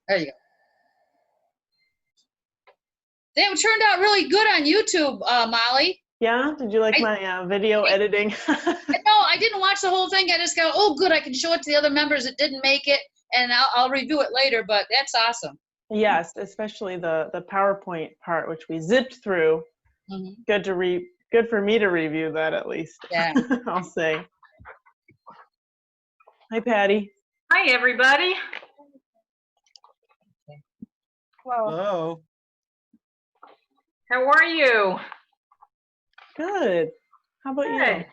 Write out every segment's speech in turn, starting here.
There you go. They turned out really good on YouTube, Molly. Yeah, did you like my video editing? No, I didn't watch the whole thing. I just go, oh, good, I can show it to the other members that didn't make it, and I'll review it later, but that's awesome. Yes, especially the PowerPoint part, which we zipped through. Mm-hmm. Good for me to review that at least. Yeah. I'll say. Hi, Patty. Hi, everybody. Hello. How are you? Good. How about you?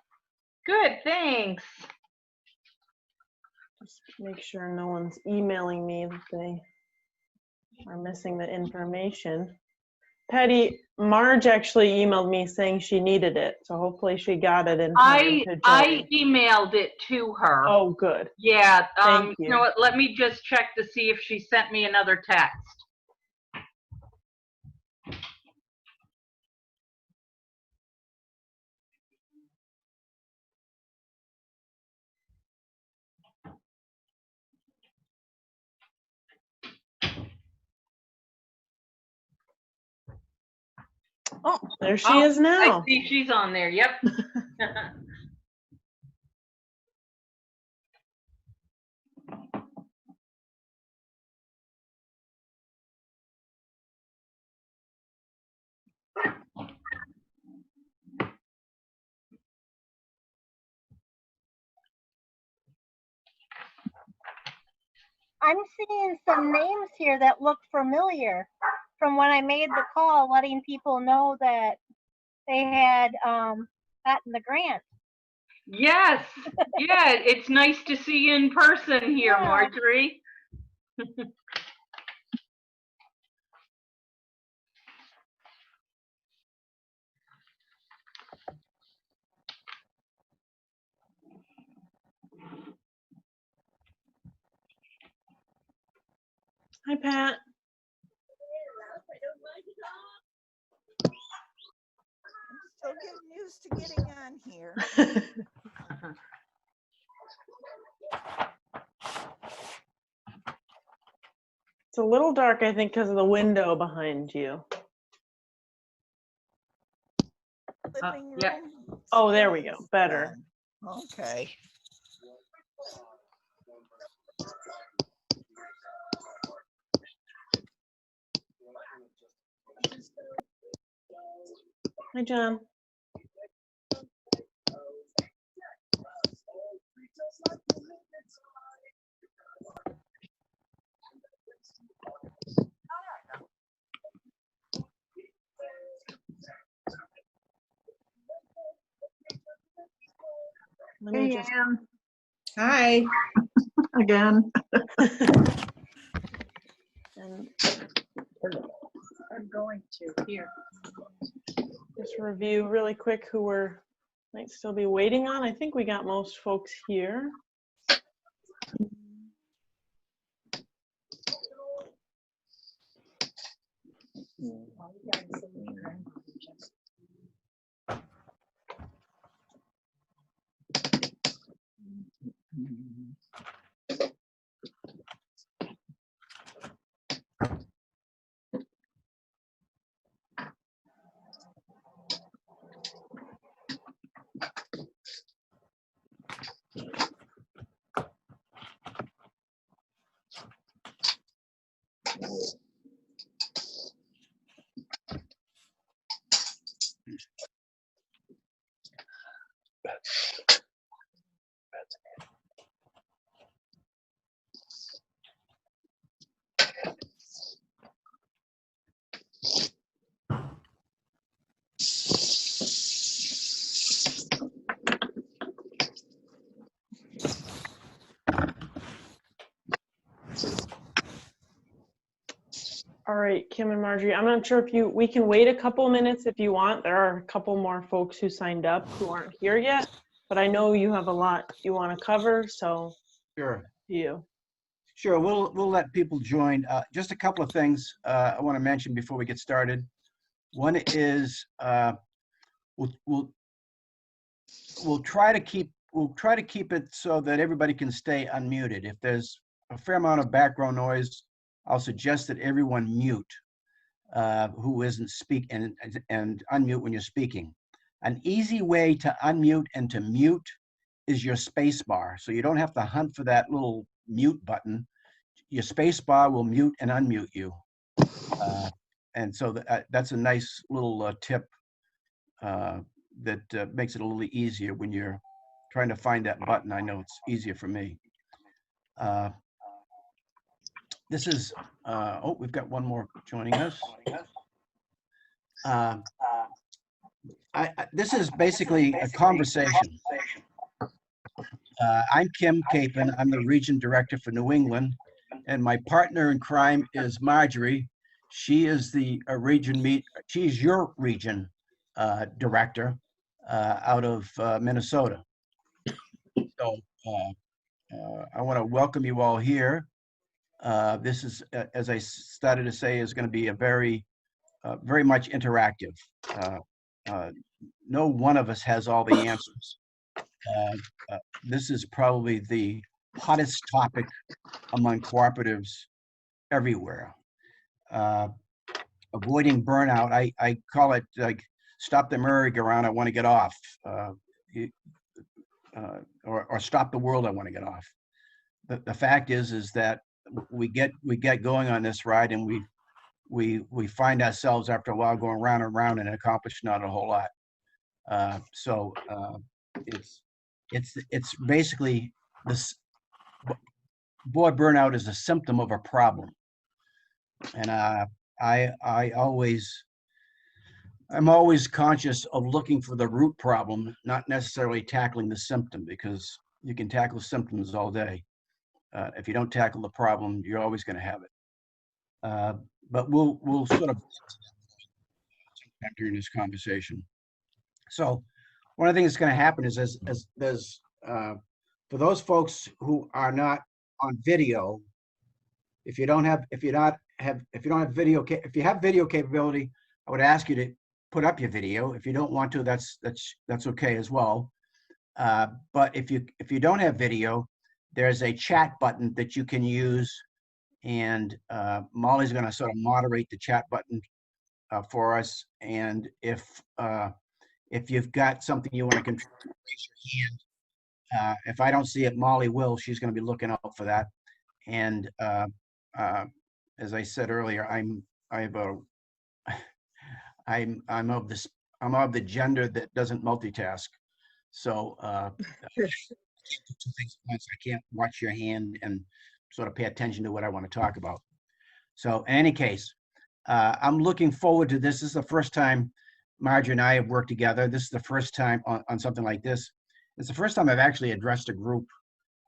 Good, thanks. Just make sure no one's emailing me that they are missing the information. Patty, Marge actually emailed me saying she needed it, so hopefully she got it in time to join. I emailed it to her. Oh, good. Yeah. Thank you. You know what? Let me just check to see if she sent me another text. Oh, there she is now. I see she's on there. Yep. I'm seeing some names here that look familiar from when I made the call, letting people know that they had gotten the grant. Yes. Yeah, it's nice to see you in person here, Yeah. Marjory. Hi, Pat. I'm still getting used to getting on here. It's a little dark, I think, because of the window behind you. Living room. Yeah. Oh, there we go. Better. Okay. Hi, John. Let me just... Hi. Again. and I'm going to here. just review really quick who we're might still be waiting on. I think we got most folks here. All right, Kim and Marjorie, I'm not sure if we can wait a couple minutes if you want. There are a couple more folks who signed up who aren't here yet, but I know you have a lot you want to cover, so Sure. you. Sure, we'll let people join. Just a couple of things I want to mention before we get started. One is we'll try to keep it so that everybody can stay unmuted. If there's a fair amount of background noise, I'll suggest that everyone mute who isn't speak and unmute when you're speaking. An easy way to unmute and to mute is your space bar. So you don't have to hunt for that little mute button. Your space bar will mute and unmute you. And so that's a nice little tip that makes it a little easier when you're trying to find that button. I know it's easier for me. This is, oh, we've got one more joining us. This is basically a conversation. I'm Kim Capen. I'm the Region Director for New England, and my partner in crime is Marjory. She is the she's your region director out of Minnesota. So I want to welcome you all here. This is, as I started to say, is going to be a very much interactive. No one of us has all the answers. This is probably the hottest topic among cooperatives everywhere. Avoiding burnout, I call it like stop the merry-go-round, I want to get off, or stop the world, I want to get off. The fact is that we get going on this ride, and we find ourselves after a while going round and round and accomplish not a whole lot. So it's basically this. Board burnout is a symptom of a problem, and I'm always conscious of looking for the root problem, not necessarily tackling the symptom, because you can tackle symptoms all day. If you don't tackle the problem, you're always going to have it. But we'll sort of during this conversation. So one of the things that's going to happen is as there's for those folks who are not on video, if you have video capability, I would ask you to put up your video. If you don't want to, that's okay as well. But if you don't have video, there's a chat button that you can use, and Molly's going to sort of moderate the chat button for us. And if you've got something you want to contribute, raise your hand. If I don't see it, Molly will. She's going to be looking out for that. And as I said earlier, I'm of the gender that doesn't multitask. So two things at once. I can't watch your hand and sort of pay attention to what I want to talk about. So in any case, I'm looking forward to this. This is the first time Marjorie and I have worked together. This is the first time on something like this. It's the first time I've actually addressed a group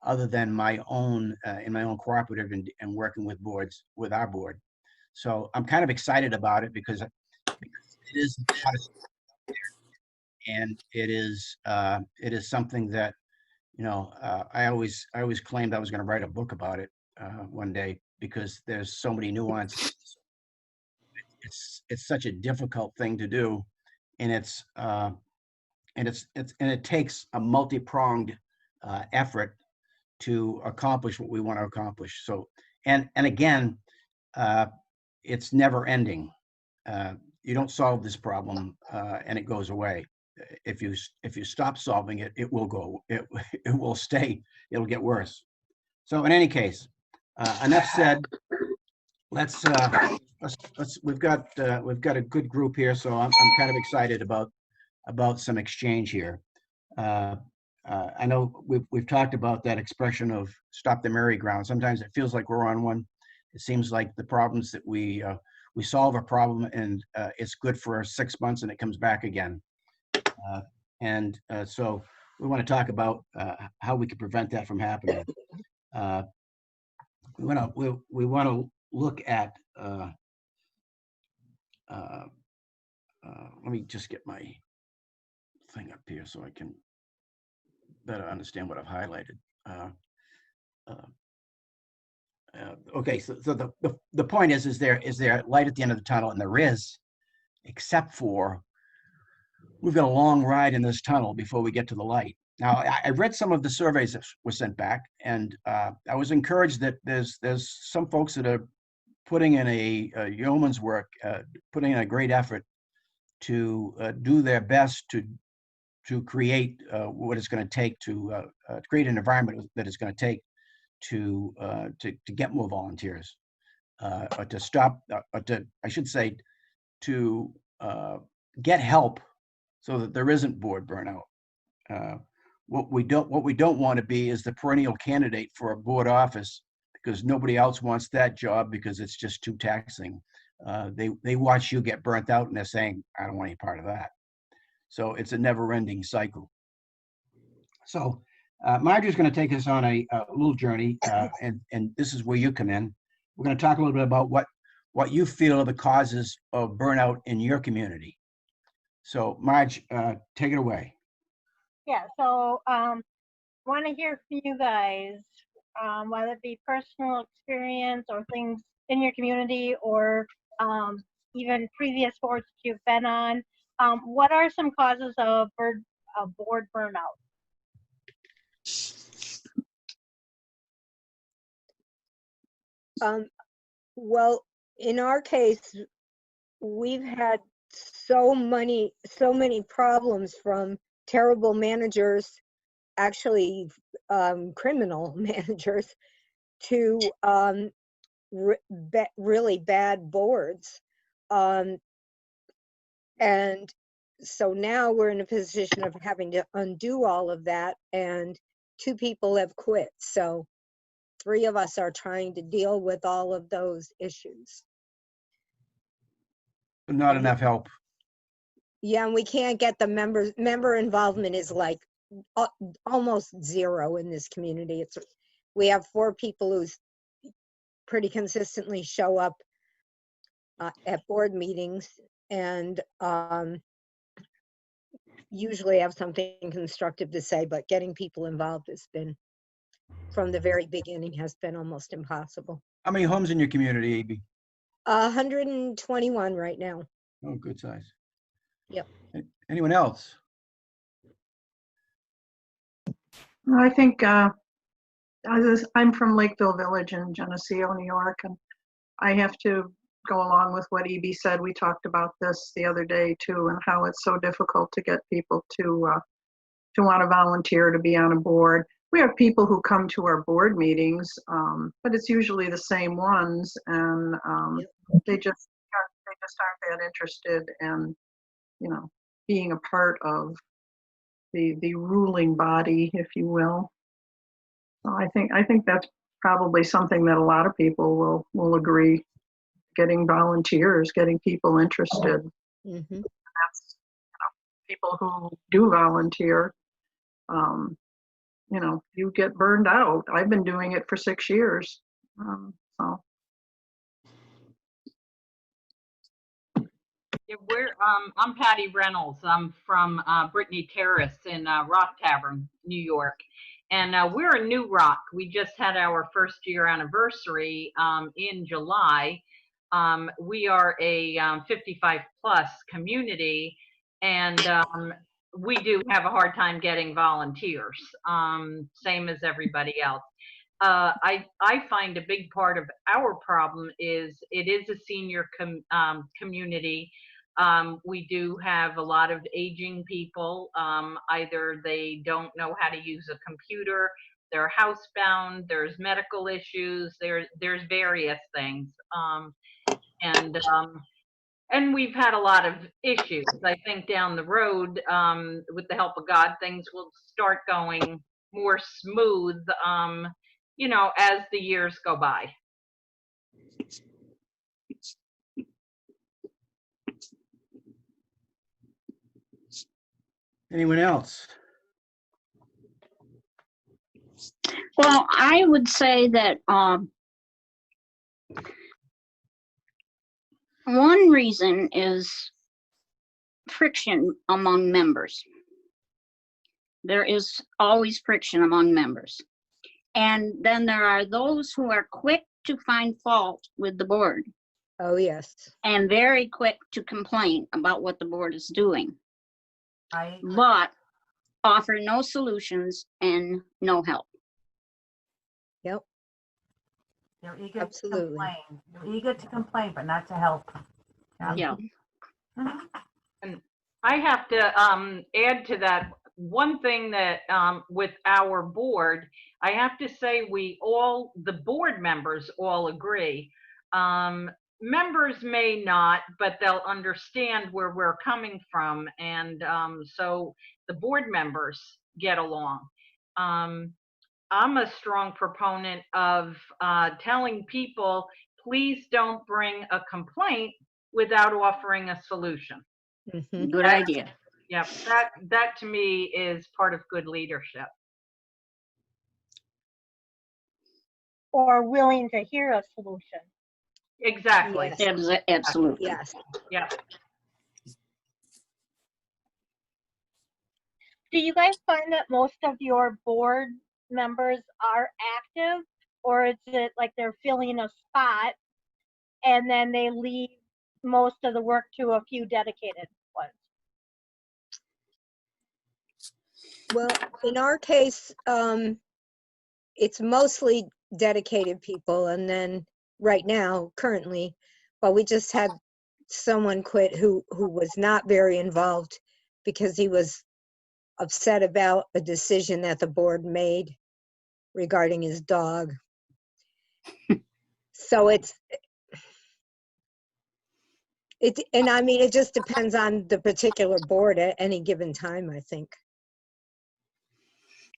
other than my own, in my own cooperative and working with boards, with our board. So I'm kind of excited about it because it is the hottest and it is something that, you know, I always claimed I was going to write a book about it one day, because there's so many nuances. It's such a difficult thing to do, and it takes a multi-pronged effort to accomplish what we want to accomplish. So, and again, it's never ending. You don't solve this problem and it goes away. If you stop solving it, it will go. It will stay. It'll get worse. So in any case, enough said. Let's we've got a good group here, so I'm kind of excited about some exchange here. I know we've talked about that expression of stop the merry-go-round. Sometimes it feels like we're on one. It seems like the problems that we solve a problem and it's good for 6 months and it comes back again. So we want to talk about how we can prevent that from happening. We want to look at. Let me just get my thing up here so I can better understand what I've highlighted. Okay, so the point is there light at the end of the tunnel? And there is, except for we've got a long ride in this tunnel before we get to the light. Now, I read some of the surveys that were sent back, and I was encouraged that there's some folks that are putting in a yeoman's work, putting in a great effort to do their best to create what it's going to take to create an environment that it's going to take to get more volunteers, or to stop, or to, I should say, to get help so that there isn't board burnout. What we don't want to be is the perennial candidate for a board office, because nobody else wants that job because it's just too taxing. They watch you get burnt out and they're saying, I don't want any part of that. So it's a never-ending cycle. So Marjorie's going to take us on a little journey, and this is where you come in. We're going to talk a little bit about what you feel are the causes of burnout in your community. So Marge, take it away. Yeah, so want to hear from you guys, whether it be personal experience or things in your community, or even previous boards that you've been on. What are some causes of board burnout? Well, in our case, we've had so many problems, from terrible managers, actually criminal managers, to really bad boards. And so now we're in a position of having to undo all of that, and 2 people have quit. So 3 of us are trying to deal with all of those issues. Not enough help. Yeah, and we can't get the member involvement is like almost zero in this community. We have 4 people who pretty consistently show up at board meetings, and usually have something constructive to say, but getting people involved has been, from the very beginning, has been almost impossible. How many homes in your community, AB? 121 right now. Oh, good size. Yep. Anyone else? I think I'm from Lakeville Village in Geneseo, New York, and I have to go along with what EB said. We talked about this the other day too, and how it's so difficult to get people to want to volunteer to be on a board. We have people who come to our board meetings, but it's usually the same ones, and they just aren't that interested in, being a part of the ruling body, if you will. So I think that's probably something that a lot of people will agree. Getting volunteers, getting people interested. Mm-hmm. That's people who do volunteer. You get burned out. I've been doing it for 6 years. So. Yeah, I'm Patty Reynolds. I'm from Brittany Terrace in Rock Tavern, New York. And we're a new ROC. We just had our 1st year anniversary in July. We are a 55 plus community, and we do have a hard time getting volunteers, same as everybody else. I find a big part of our problem is it is a senior community. We do have a lot of aging people. Either they don't know how to use a computer, they're housebound, there's medical issues, there's various things. And we've had a lot of issues. I think down the road, with the help of God, things will start going more smooth, as the years go by. Anyone else? Well, I would say that one reason is friction among members. There is always friction among members. And then there are those who are quick to find fault with the board. Oh, yes. And very quick to complain about what the board is doing. But offer no solutions and no help. Yep. They're eager Absolutely. to complain. They're eager to complain, but not to help. Yeah. Mhm. And I have to add to that one thing that with our board, I have to say the board members all agree. Members may not, but they'll understand where we're coming from. And so the board members get along. I'm a strong proponent of telling people, please don't bring a complaint without offering a solution. Mhm. Good idea. Yep, that to me is part of good leadership. Or willing to hear a solution. Exactly. Yes. Absolutely. Yes. Yeah. Do you guys find that most of your board members are active, or is it like they're filling a spot and then they leave most of the work to a few dedicated ones? Well, in our case, it's mostly dedicated people, and then right now, currently, but we just had someone quit who was not very involved because he was upset about a decision that the board made regarding his dog. So and I mean, it just depends on the particular board at any given time, I think.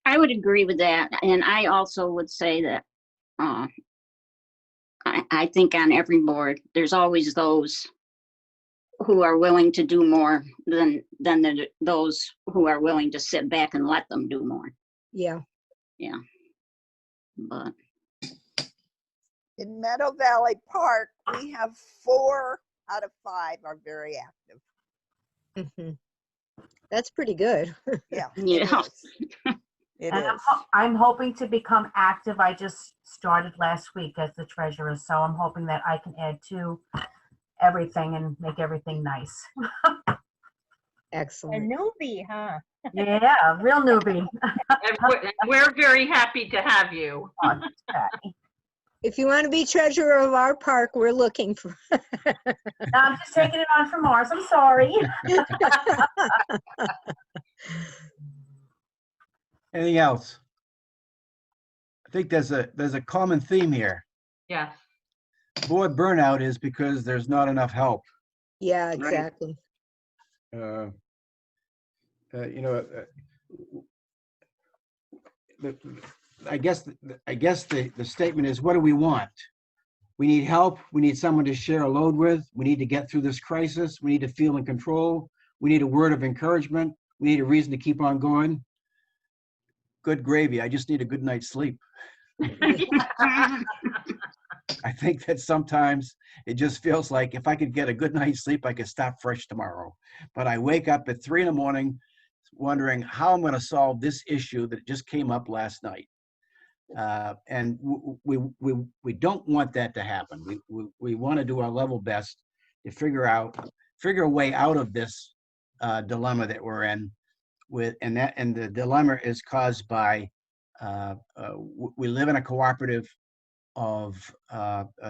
I would agree with that. And I also would say that I think on every board, there's always those who are willing to do more than those who are willing to sit back and let them do more. Yeah. Yeah. But In Meadow Valley Park, we have 4 out of 5 are very active. Hmm. That's pretty good. Yeah. yeah. It And is. I'm hoping to become active. I just started last week as the treasurer, so I'm hoping that I can add to everything and make everything nice. A Excellent. newbie, huh? Yeah, real newbie. And we're very happy to have you. Okay. If you want to be treasurer of our park, we're looking for. No, I'm just taking it on from Mars. I'm sorry. Anything else? I think there's a common theme here. Yes. Board burnout is because there's not enough help. Yeah, exactly. You know, I guess the statement is, what do we want? We need help. We need someone to share a load with. We need to get through this crisis. We need to feel in control. We need a word of encouragement. We need a reason to keep on going. Good gravy. I just need a good night's sleep. I think that sometimes it just feels like if I could get a good night's sleep, I could start fresh tomorrow. But I wake up at 3 a.m. wondering how I'm going to solve this issue that just came up last night. And we don't want that to happen. We want to do our level best to figure a way out of this dilemma that we're in. And the dilemma is caused by we live in a cooperative of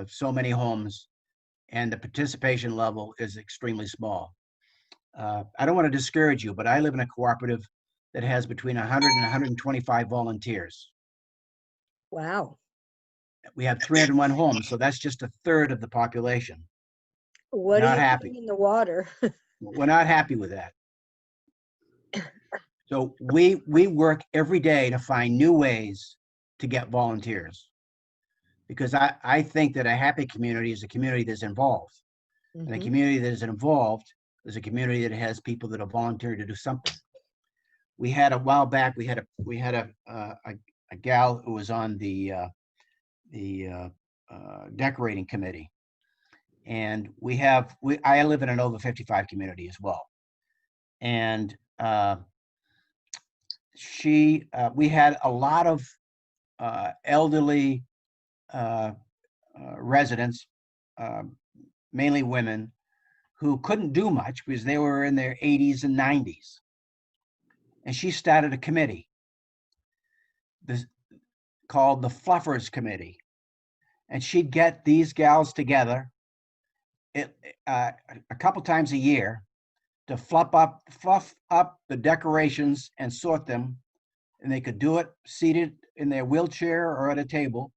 so many homes, and the participation level is extremely small. I don't want to discourage you, but I live in a cooperative that has between 100 and 125 volunteers. Wow. We have 301 homes, so that's just a third of the population. What Not are you happy. putting in the water? We're not happy with that. So we work every day to find new ways to get volunteers, because I think that a happy community is a community that's involved. And a community that is involved is a community that has people that are volunteering to do something. We had a while back, we had a gal who was on the decorating committee, and I live in an over 55 community as well, and we had a lot of elderly residents, mainly women, who couldn't do much because they were in their 80s and 90s. And she started a committee called the Fluffers Committee. and she'd get these gals together a couple times a year to fluff up the decorations and sort them, and they could do it seated in their wheelchair or at a table,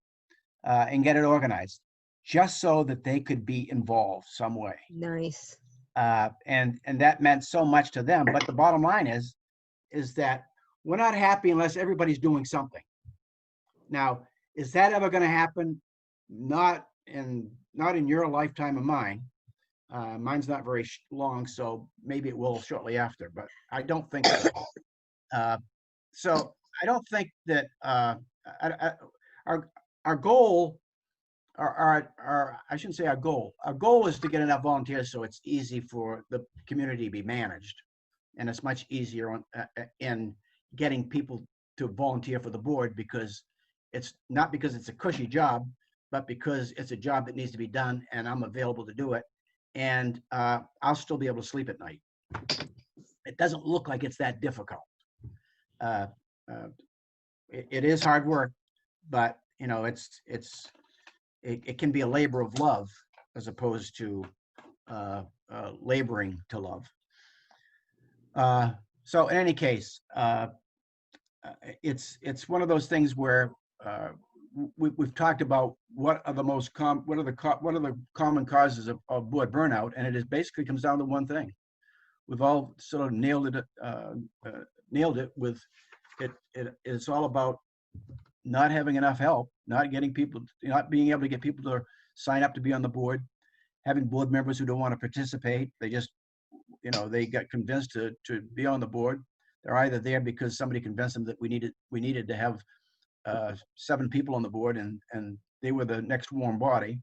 and get it organized, just so that they could be involved some way. Nice. And that meant so much to them. But the bottom line is that we're not happy unless everybody's doing something. Now, is that ever going to happen? Not in your lifetime of mine. Mine's not very long, so maybe it will shortly after, but I don't think so. So I don't think that our goal, I shouldn't say our goal. Our goal is to get enough volunteers so it's easy for the community to be managed, and it's much easier in getting people to volunteer for the board, because it's not because it's a cushy job, but because it's a job that needs to be done, and I'm available to do it, and I'll still be able to sleep at night. It doesn't look like it's that difficult. It is hard work, but you know, it can be a labor of love as opposed to laboring to love. So in any case, it's one of those things where we've talked about what are the common causes of board burnout, and it basically comes down to one thing. We've all sort of nailed it with it. It's all about not having enough help, not being able to get people to sign up to be on the board, having board members who don't want to participate. They just, they got convinced to be on the board. They're either there because somebody convinced them that we needed to have 7 people on the board, and they were the next warm body,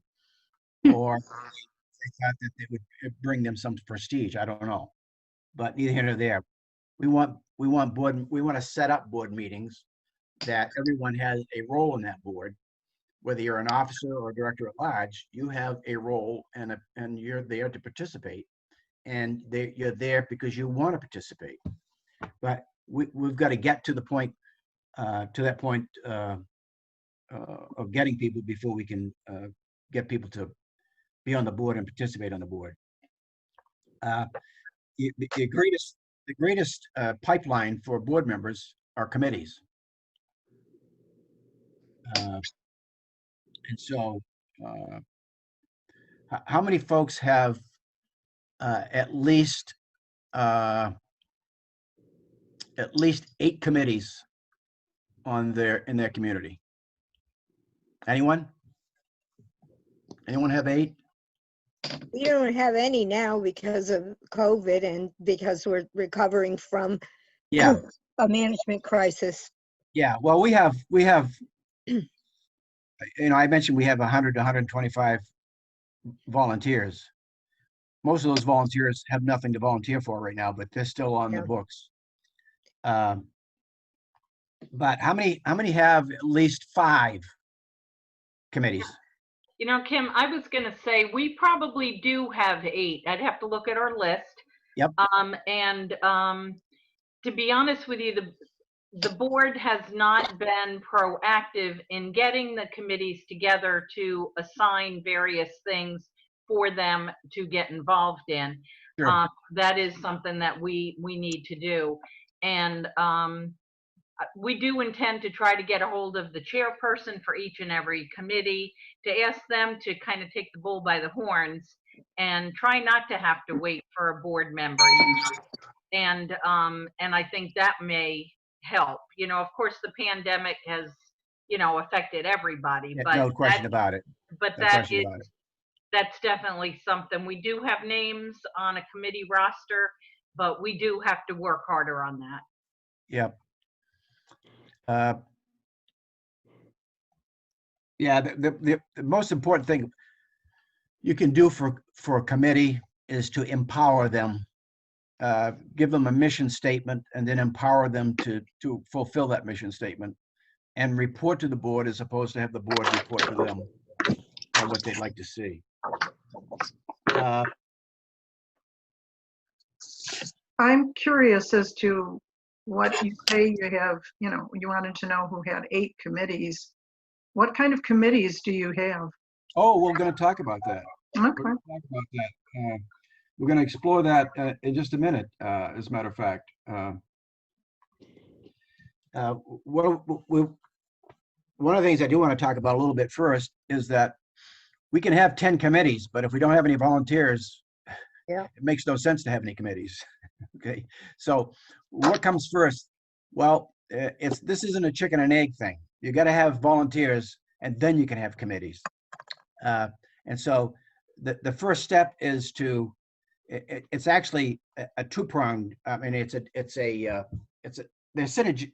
or they thought that it would bring them some prestige. I don't know, but neither here nor there. We want to set up board meetings that everyone has a role in that board. Whether you're an officer or a director at large, you have a role, and you're there to participate, and you're there because you want to participate. But we've got to get to the point, to that point of getting people before we can get people to be on the board and participate on the board. The greatest pipeline for board members are committees. And so, how many folks have at least 8 committees in their community? Anyone have 8? We don't have any now because of COVID and because we're recovering from a management crisis. Yeah, well, we have I mentioned we have 100 to 125 volunteers. Most of those volunteers have nothing to volunteer for right now, but they're still on the books. But how many have at least 5 committees? Kim, I was going to say we probably do have 8. I'd have to look at our list. Yep. To be honest with you, the board has not been proactive in getting the committees together to assign various things for them to get involved in. Sure. That is something that we need to do. And we do intend to try to get a hold of the chairperson for each and every committee to ask them to kind of take the bull by the horns and try not to have to wait for a board member. And I think that may help. Of course, the pandemic has, affected everybody. Yeah, but no question about it. But that's definitely something. We do have names on a committee roster, but we do have to work harder on that. Yep. The most important thing you can do for a committee is to empower them, give them a mission statement, and then empower them to fulfill that mission statement and report to the board, as opposed to have the board report to them on what they'd like to see. I'm curious as to what you say you have, you wanted to know who had 8 committees. What kind of committees do you have? Oh, we're going to talk about that. We're Okay. going to talk about that. We're going to explore that in just a minute, as a matter of fact. One of the things I do want to talk about a little bit first is that we can have 10 committees, but if we don't have any volunteers, Yeah. it makes no sense to have any committees. Okay, so what comes first? Well, this isn't a chicken and egg thing. You got to have volunteers, and then you can have committees. And so the first step is to it's actually a two-pronged. I mean, they're synergy.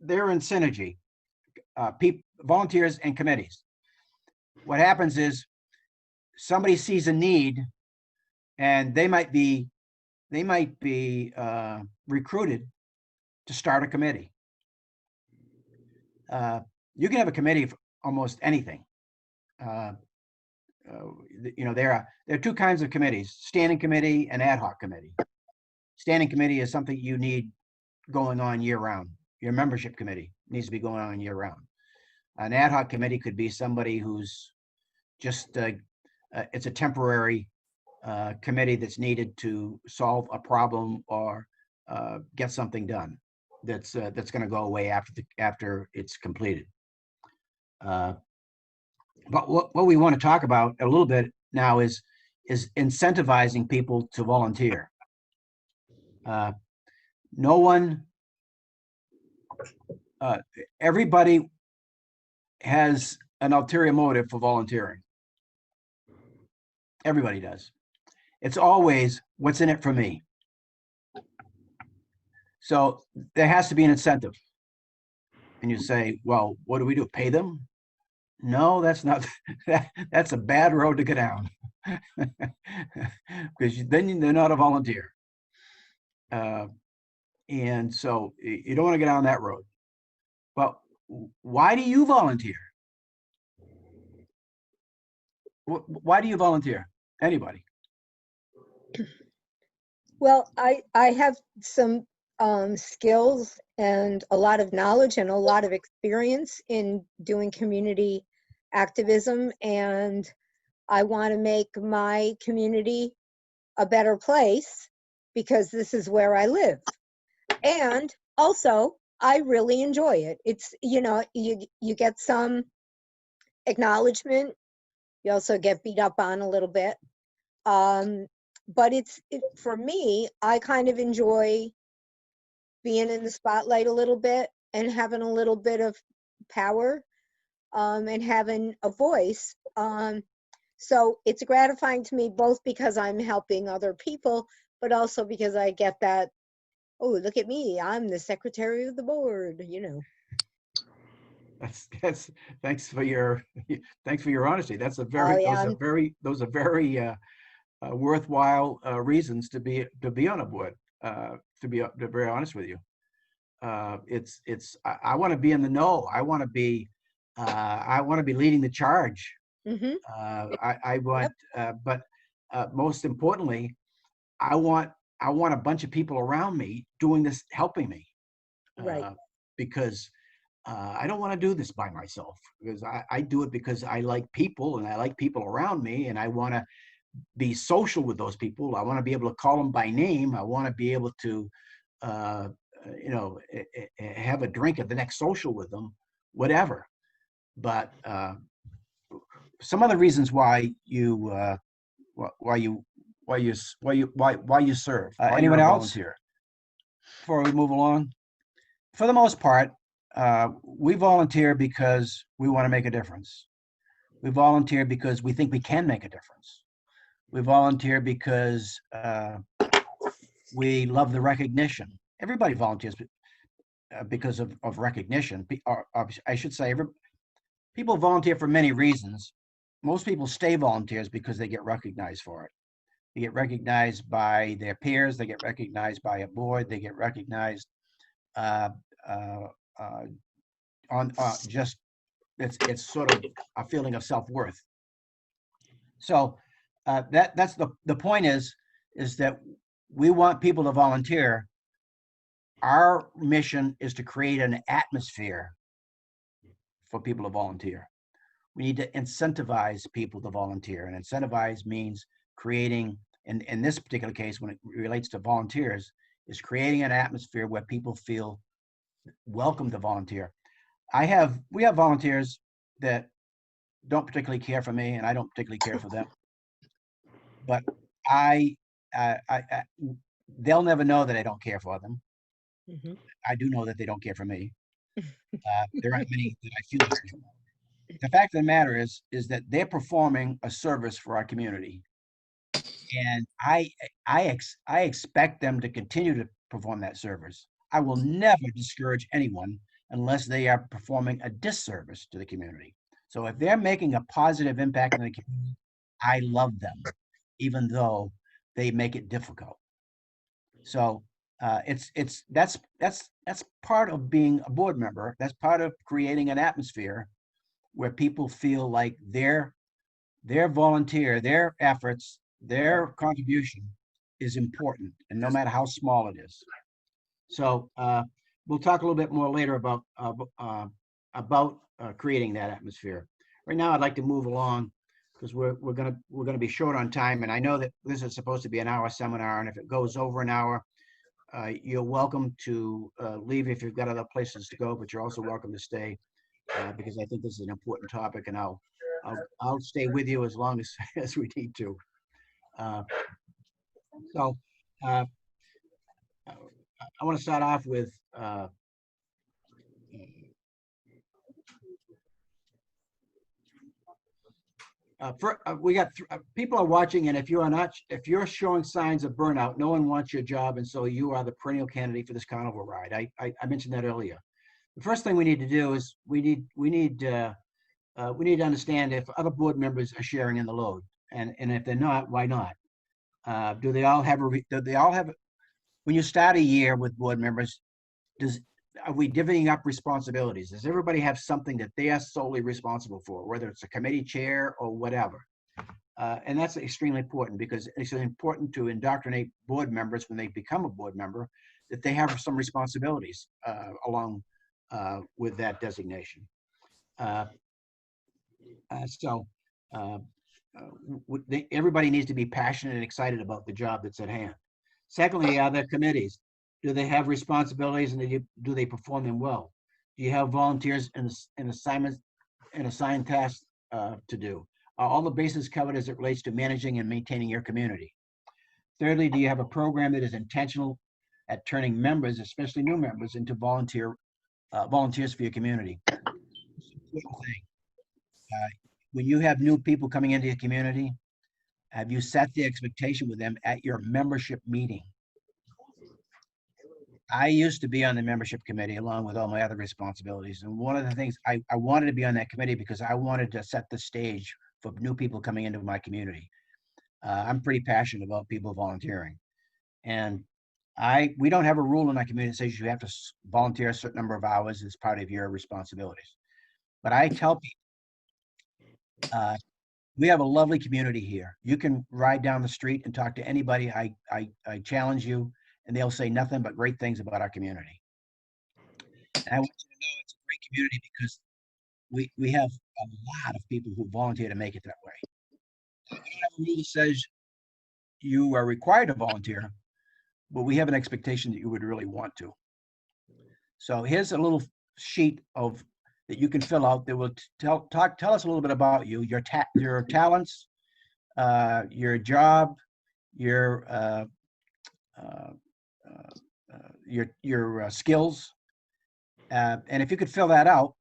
They're in synergy. Volunteers and committees. What happens is somebody sees a need, and they might be recruited to start a committee. You can have a committee for almost anything. There are two kinds of committees: standing committee and ad hoc committee. Standing committee is something you need going on year round. Your membership committee needs to be going on year round. An ad hoc committee could be somebody who's just it's a temporary committee that's needed to solve a problem or get something done that's going to go away after it's completed. But what we want to talk about a little bit now is incentivizing people to volunteer. Everybody has an ulterior motive for volunteering. Everybody does. It's always, what's in it for me? So there has to be an incentive. And you say, well, what do we do? Pay them? No, that's not, that's a bad road to go down. Because then they're not a volunteer. And so you don't want to get down that road. But why do you volunteer? Why do you volunteer? Anybody? Well, I have some skills and a lot of knowledge and a lot of experience in doing community activism, and I want to make my community a better place because this is where I live. And also, I really enjoy it. It's, you get some acknowledgement. You also get beat up on a little bit. But for me, I kind of enjoy being in the spotlight a little bit and having a little bit of power and having a voice. So it's gratifying to me both because I'm helping other people, but also because I get that, oh, look at me, I'm the secretary of the board, That's thanks for your honesty. Those are very worthwhile reasons to be on a board. To be very honest with you, I want to be in the know. I want to be leading the charge. Mm-hmm. But most importantly, I want a bunch of people around me doing this, helping me. Right. Because I don't want to do this by myself, because I do it because I like people and I like people around me, and I want to be social with those people. I want to be able to call them by name. I want to be able to, have a drink at the next social with them, whatever. But some of the reasons why you serve. Anyone else? Before we move along, for the most part, we volunteer because we want to make a difference. We volunteer because we think we can make a difference. We volunteer because we love the recognition. Everybody volunteers because of recognition. Or I should say, people volunteer for many reasons. Most people stay volunteers because they get recognized for it. They get recognized by their peers. They get recognized by a board. They get recognized it's sort of a feeling of self-worth. So that's the point is that we want people to volunteer. Our mission is to create an atmosphere for people to volunteer. we need to incentivize people to volunteer. And incentivize means creating, in this particular case, when it relates to volunteers, is creating an atmosphere where people feel welcome to volunteer. We have volunteers that don't particularly care for me, and I don't particularly care for them. But they'll never know that I don't care for them. Mhm. I do know that they don't care for me. There aren't many that I feel that way. The fact of the matter is that they're performing a service for our community, and I expect them to continue to perform that service. I will never discourage anyone unless they are performing a disservice to the community. So if they're making a positive impact on the community, I love them, even though they make it difficult. So that's part of being a board member. That's part of creating an atmosphere where people feel like their volunteer, their efforts, their contribution is important, and no matter how small it is. So we'll talk a little bit more later about creating that atmosphere. Right now, I'd like to move along because we're gonna be short on time, and I know that this is supposed to be an hour seminar, and if it goes over an hour, you're welcome to leave if you've got other places to go, but you're also welcome to stay because I think this is an important topic, and I'll stay with you as long as we need to. So I want to start off with we got people are watching, and if you're showing signs of burnout, no one wants your job, and so you are the perennial candidate for this carnival ride. I mentioned that earlier. The first thing we need to do is we need to understand if other board members are sharing in the load, and if they're not, why not? Do they all have when you start a year with board members, are we divvying up responsibilities? Does everybody have something that they are solely responsible for, whether it's a committee chair or whatever? And that's extremely important because it's important to indoctrinate board members when they become a board member that they have some responsibilities along with that designation. Everybody needs to be passionate and excited about the job that's at hand. Secondly, are there committees? Do they have responsibilities and do they perform them well? Do you have volunteers and assignments and assigned tasks to do? Are all the bases covered as it relates to managing and maintaining your community? Thirdly, do you have a program that is intentional at turning members, especially new members, into volunteers for your community? Important thing. When you have new people coming into your community, have you set the expectation with them at your membership meeting? I used to be on the membership committee along with all my other responsibilities. And one of the things I wanted to be on that committee because I wanted to set the stage for new people coming into my community. I'm pretty passionate about people volunteering. And we don't have a rule in my community that says you have to volunteer a certain number of hours as part of your responsibilities. But I tell people, we have a lovely community here. You can ride down the street and talk to anybody. I challenge you, and they'll say nothing but great things about our community. And I want you to know it's a great community because we have a lot of people who volunteer to make it that way. We don't have a rule that says you are required to volunteer, but we have an expectation that you would really want to. So here's a little sheet that you can fill out that will tell us a little bit about you, your talents, your job, your skills, and if you could fill that out,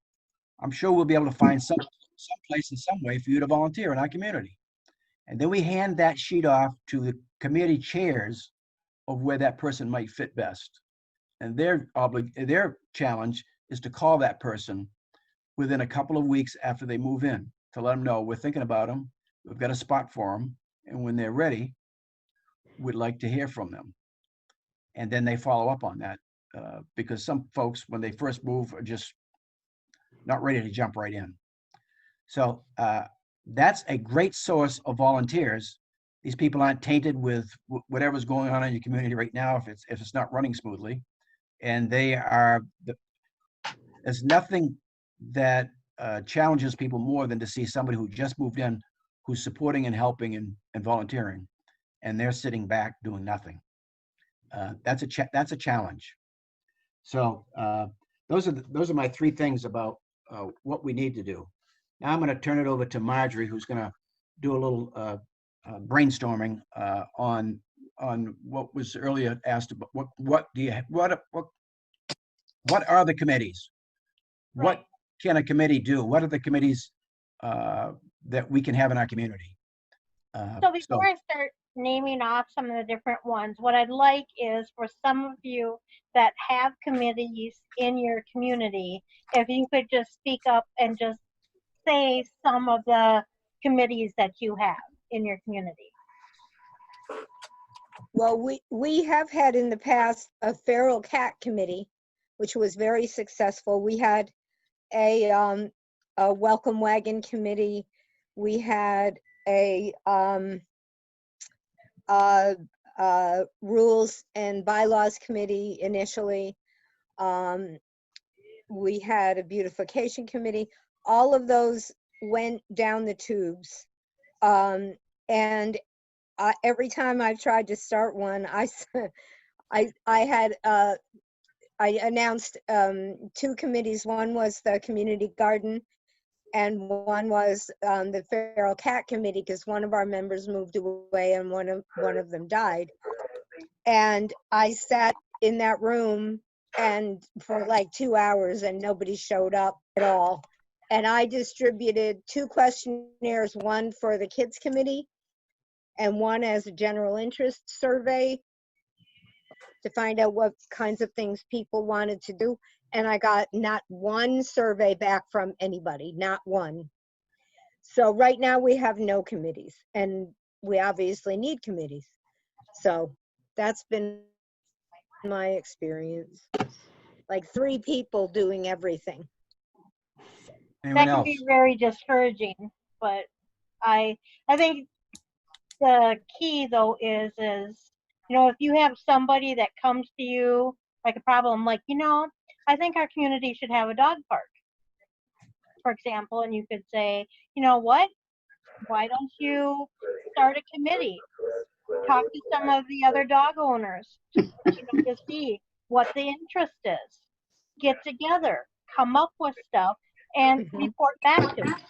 I'm sure we'll be able to find some place in some way for you to volunteer in our community. And then we hand that sheet off to the committee chairs of where that person might fit best. And their challenge is to call that person within a couple of weeks after they move in to let them know we're thinking about them, we've got a spot for them, and when they're ready, we'd like to hear from them. And then they follow up on that because some folks, when they first move, are just not ready to jump right in. So that's a great source of volunteers. These people aren't tainted with whatever's going on in your community right now if it's not running smoothly. And there's nothing that challenges people more than to see somebody who just moved in, who's supporting and helping and volunteering, and they're sitting back doing nothing. That's a challenge. So those are my three things about what we need to do. Now I'm going to turn it over to Marjory, who's going to do a little brainstorming on what was earlier asked about. What are the committees? What can a committee do? What are the committees that we can have in our community? So before I start naming off some of the different ones, what I'd like is for some of you that have committees in your community, if you could just speak up and just say some of the committees that you have in your community. Well, we have had in the past a feral cat committee, which was very successful. We had a welcome wagon committee. We had a rules and bylaws committee initially. We had a beautification committee. All of those went down the tubes. And every time I've tried to start one, I announced two committees. One was the community garden, and one was the feral cat committee, because one of our members moved away and one of them died. And I sat in that room and for like 2 hours and nobody showed up at all. And I distributed 2 questionnaires, one for the kids committee and one as a general interest survey to find out what kinds of things people wanted to do. And I got not one survey back from anybody, not one. So right now we have no committees, and we obviously need committees. So that's been my experience. Like 3 people doing everything. Anyone That can else? be very discouraging, but I think the key though is you know, if you have somebody that comes to you like a problem, like, you know, I think our community should have a dog park, for example, and you could say, you know what, why don't you start a committee, talk to some of the other dog owners, you know, to see what the interest is, get together, come up with stuff and report back to us.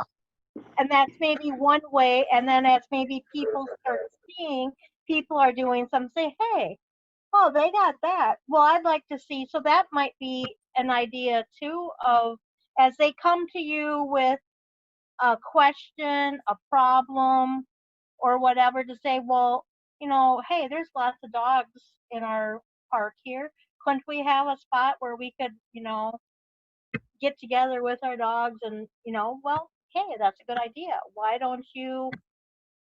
And that's maybe one way. And then as maybe people start seeing people are doing something, say, hey, oh, they got that. Well, I'd like to see. So that might be an idea too, of as they come to you with a question, a problem, or whatever, to say, well, you know, hey, there's lots of dogs in our park here. Couldn't we have a spot where we could, you know, get together with our dogs? And, you know, well, hey, that's a good idea. Why don't you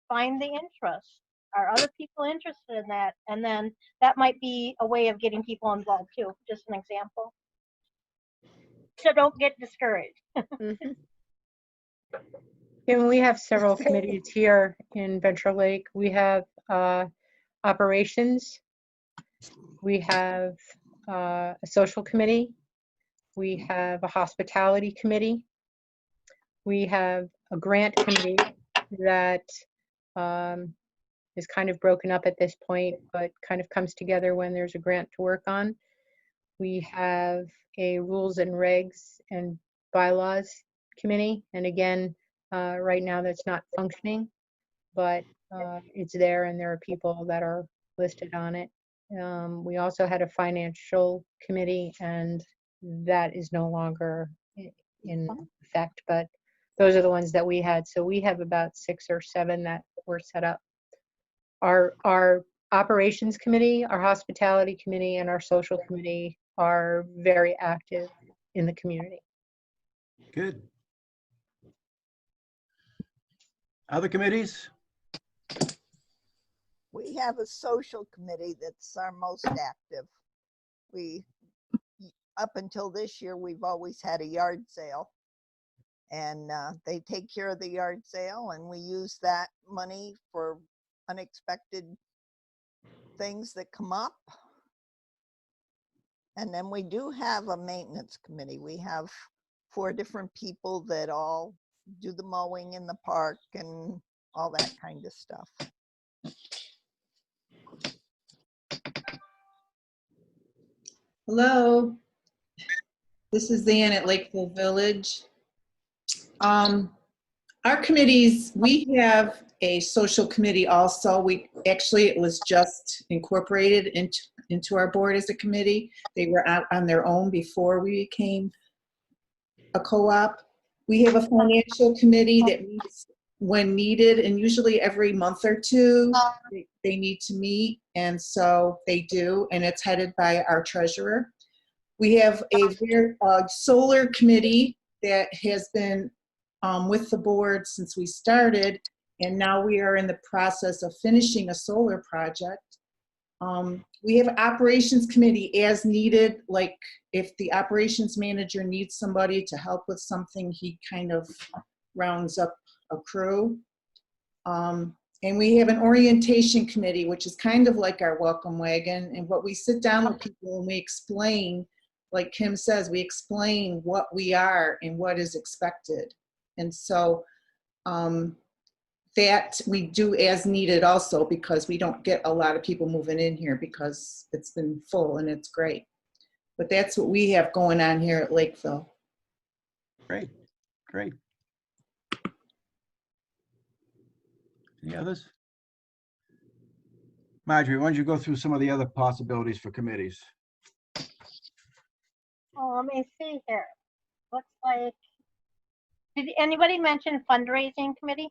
find the interest? Are other people interested in that? And then that might be a way of getting people involved too. Just an example. So don't get discouraged. And we have several committees here in Venture Lake. We have operations. We have a social committee. We have a hospitality committee. We have a grant committee that is kind of broken up at this point, but kind of comes together when there's a grant to work on. We have a rules and regs and bylaws committee. And again, right now that's not functioning, but it's there and there are people that are listed on it. We also had a financial committee, and that is no longer in effect, but those are the ones that we had. So we have about 6 or 7 that were set up. Our operations committee, our hospitality committee, and our social committee are very active in the community. Good. Other committees? We have a social committee that's our most active. Up until this year, we've always had a yard sale. And they take care of the yard sale, and we use that money for unexpected things that come up. And then we do have a maintenance committee. We have 4 different people that all do the mowing in the park and all that kind of stuff. Hello, this is Ann at Lakeville Village. Our committees, we have a social committee also. It was just incorporated into our board as a committee. They were out on their own before we became a co-op. We have a financial committee that meets when needed, and usually every month or two they need to meet, and so they do, and it's headed by our treasurer. We have a solar committee that has been with the board since we started, and now we are in the process of finishing a solar project. We have operations committee as needed, like if the operations manager needs somebody to help with something, he kind of rounds up a crew. And we have an orientation committee, which is kind of like our welcome wagon. And what we sit down with people and we explain, like Kim says, we explain what we are and what is expected. And so that we do as needed also, because we don't get a lot of people moving in here because it's been full and it's great. But that's what we have going on here at Lakeville. Great, great. Any others? Marjory, why don't you go through some of the other possibilities for committees? Oh, let me see here. Looks like, did anybody mention fundraising committee?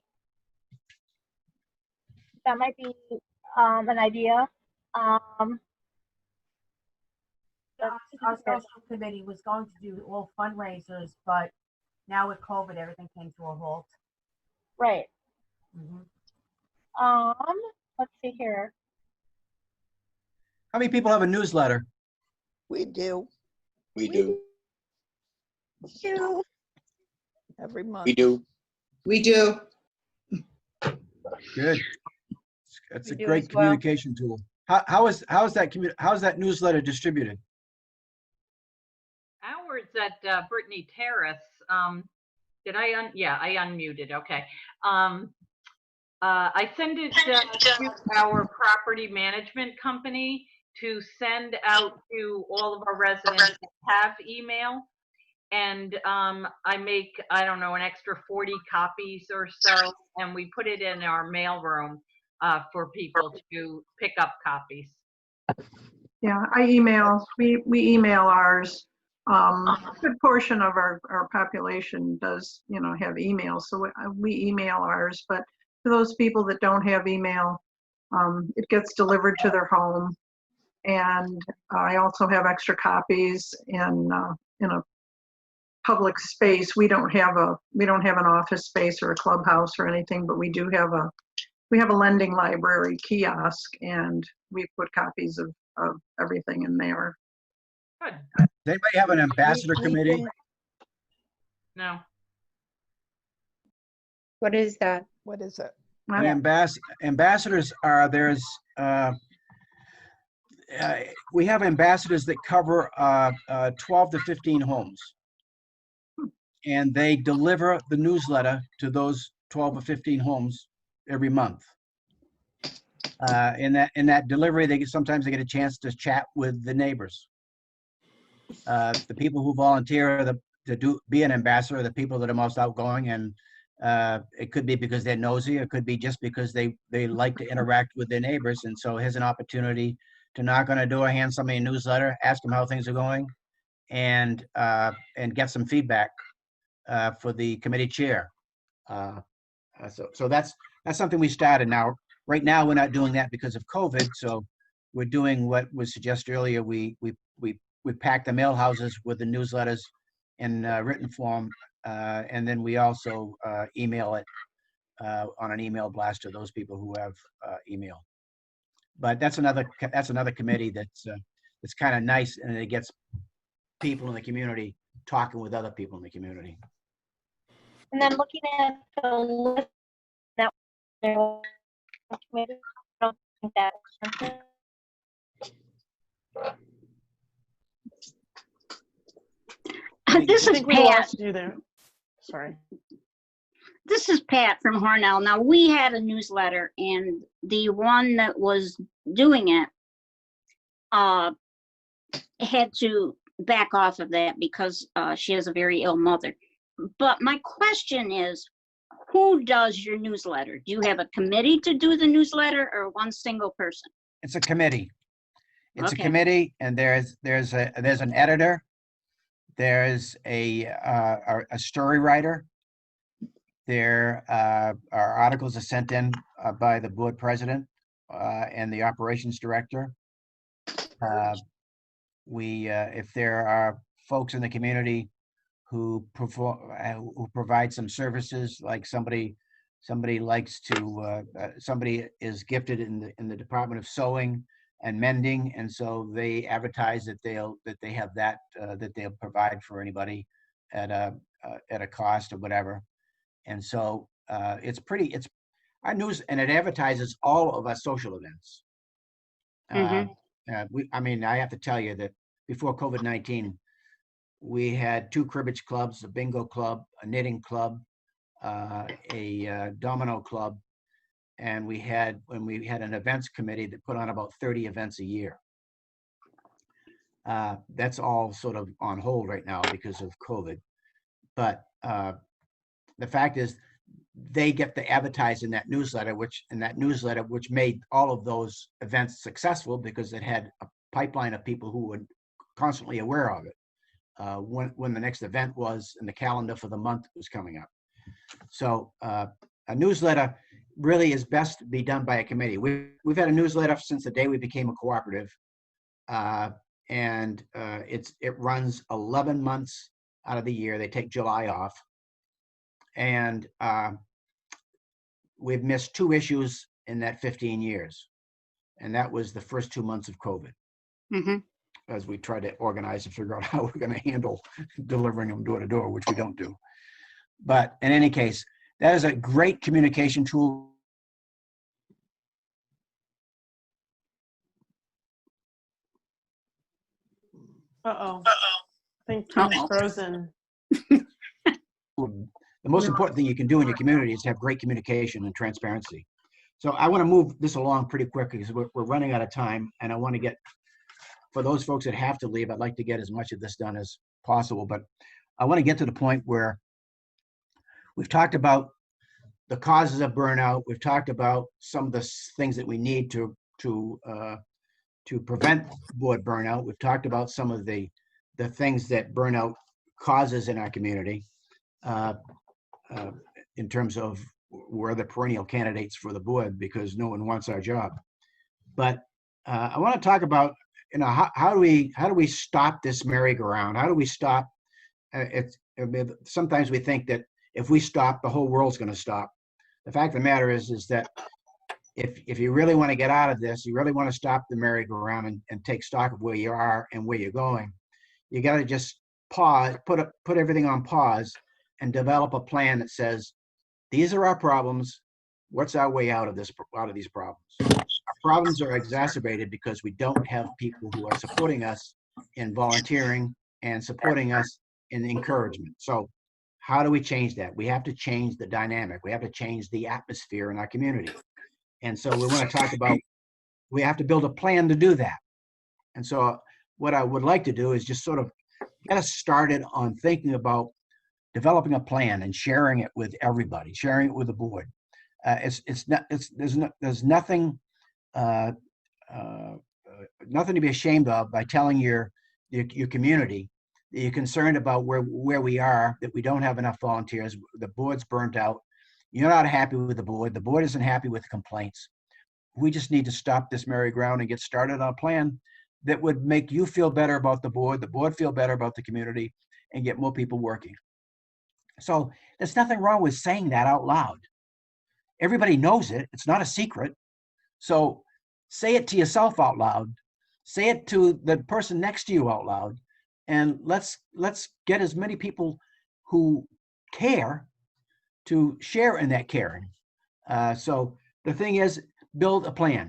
That might be an idea. Our social committee was going to do all fundraisers, but now with COVID, everything came to a halt. Right. Mhm. Let's see here. How many people have a newsletter? We do. We do. Every month. We do. We do. Good. That's a We do great as well. communication tool. How's that newsletter distributed? Ours at Brittany Terrace. Did I I unmuted. Okay. I send it to our property management company to send out to all of our residents that have email. And I make, I don't know, an extra 40 copies or so, and we put it in our mail room for people to pick up copies. Yeah, we email ours. A good portion of our population does, have email, so we email ours, but for those people that don't have email, it gets delivered to their home. And I also have extra copies in a public space. We don't have an office space or a clubhouse or anything, but we do have a lending library kiosk, and we put copies of everything in there. Good. Does anybody have an ambassador committee? No. What is that? What is it? Ambassadors are, we have ambassadors that cover 12 to 15 homes. And they deliver the newsletter to those 12 or 15 homes every month. In that delivery, sometimes they get a chance to chat with the neighbors. The people who volunteer to be an ambassador are the people that are most outgoing, and it could be because they're nosy, it could be just because they like to interact with their neighbors. And so here's an opportunity to knock on a door, hand somebody a newsletter, ask them how things are going, and get some feedback for the committee chair. So that's something we started. Now, right now, we're not doing that because of COVID. So we're doing what was suggested earlier. We pack the mail houses with the newsletters in written form, and then we also email it on an email blast to those people who have email. But that's another committee that's kind of nice, and it gets people in the community talking with other people in the community. And then looking at the list that I don't think that. This I is think we Pat. lost you there. Sorry. This is Pat from Hornell. Now, we had a newsletter, and the one that was doing it had to back off of that because she has a very ill mother. But my question is, who does your newsletter? Do you have a committee to do the newsletter, or one single person? It's a committee. It's a Okay. committee, and there's an editor. There's a story writer. There our articles are sent in by the board president and the operations director. If there are folks in the community who provide some services, like somebody likes to somebody is gifted in the Department of Sewing and Mending, and so they advertise that they have that they'll provide for anybody at a cost or whatever. And so it's our news, and it advertises all of our social events. I mean, I have to tell you that before COVID-19, we had 2 cribbage clubs, a bingo club, a knitting club, a domino club, and we had an events committee that put on about 30 events a year. That's all sort of on hold right now because of COVID. But the fact is, they get to advertise in that newsletter, which made all of those events successful because it had a pipeline of people who were constantly aware of it when the next event was and the calendar for the month was coming up. So a newsletter really is best to be done by a committee. We've had a newsletter since the day we became a cooperative, and it runs 11 months out of the year. They take July off. And we've missed 2 issues in that 15 years. And that was the first 2 months of COVID. As we try to organize and figure out how we're going to handle delivering them door to door, which we don't do. But in any case, that is a great communication tool. Uh-oh. I think Tim's frozen. The most important thing you can do in your community is to have great communication and transparency. So I want to move this along pretty quick because we're running out of time, and I want to get, for those folks that have to leave, I'd like to get as much of this done as possible, but I want to get to the point where we've talked about the causes of burnout. We've talked about some of the things that we need to prevent board burnout. We've talked about some of the things that burnout causes in our community. In terms of we're the perennial candidates for the board because no one wants our job. But I want to talk about, how do we stop this merry-go-round? How do we stop? Sometimes we think that if we stop, the whole world's going to stop. The fact of the matter is that if you really want to get out of this, you really want to stop the merry-go-round and take stock of where you are and where you're going, you got to just pause, put everything on pause, and develop a plan that says, these are our problems. What's our way out of these problems? Our problems are exacerbated because we don't have people who are supporting us in volunteering and supporting us in encouragement. So how do we change that? We have to change the dynamic. We have to change the atmosphere in our community. And so we want to talk about, we have to build a plan to do that. And so what I would like to do is just sort of get us started on thinking about developing a plan and sharing it with everybody, sharing it with the board. There's nothing to be ashamed of by telling your community that you're concerned about where we are, that we don't have enough volunteers, the board's burnt out, you're not happy with the board isn't happy with the complaints. We just need to stop this merry-go-round and get started on a plan that would make you feel better about the board feel better about the community, and get more people working. So there's nothing wrong with saying that out loud. Everybody knows it. It's not a secret. So say it to yourself out loud. Say it to the person next to you out loud. And let's get as many people who care to share in that caring. So the thing is, build a plan.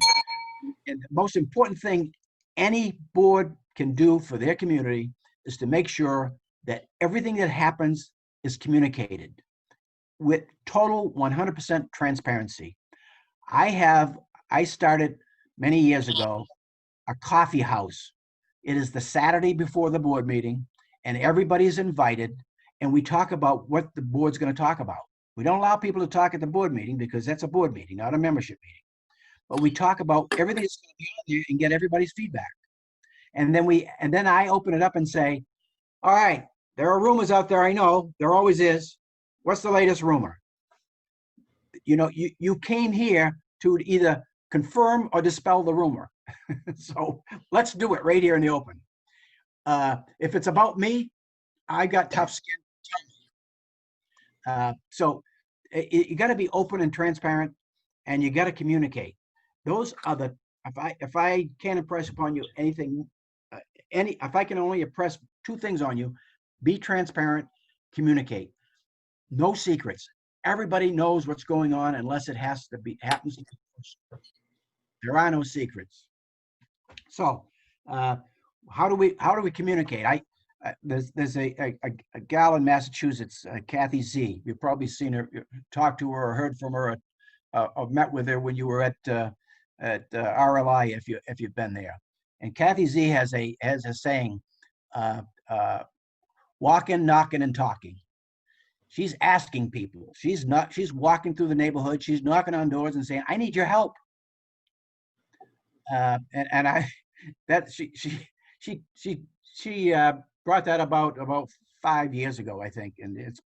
And the most important thing any board can do for their community is to make sure that everything that happens is communicated with total 100% transparency. I started many years ago a coffee house. It is the Saturday before the board meeting, and everybody's invited, and we talk about what the board's going to talk about. We don't allow people to talk at the board meeting because that's a board meeting, not a membership meeting. But we talk about everything that's going to be on there and get everybody's feedback. And then I open it up and say, all right, there are rumors out there. I know there always is. What's the latest rumor? You know, you came here to either confirm or dispel the rumor. So let's do it right here in the open. If it's about me, I got tough skin. So you got to be open and transparent, and you got to communicate. Those are the, if I can't impress upon you anything, if I can only impress two things on you, be transparent, communicate. No secrets. Everybody knows what's going on unless it happens to be. There are no secrets. So how do we communicate? There's a gal in Massachusetts, Kathy Z. You've probably seen her, talked to her, or heard from her, or met with her when you were at RLI, if you've been there. And Kathy Z has a saying, walking, knocking, and talking. She's asking people. She's walking through the neighborhood. She's knocking on doors and saying, "I need your help." She brought that about 5 years ago, I think, and it's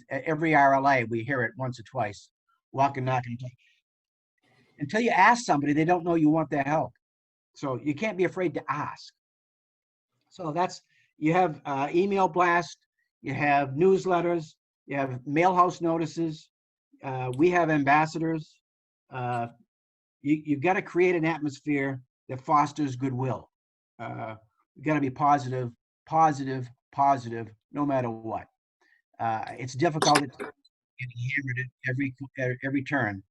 every RLA we hear it once or twice. Walking, knocking, talking. Until you ask somebody, they don't know you want their help. So you can't be afraid to ask. So you have email blast, you have newsletters, you have mailhouse notices. We have ambassadors. You've got to create an atmosphere that fosters goodwill. You've got to be positive, no matter what. It's difficult to get hammered at every turn,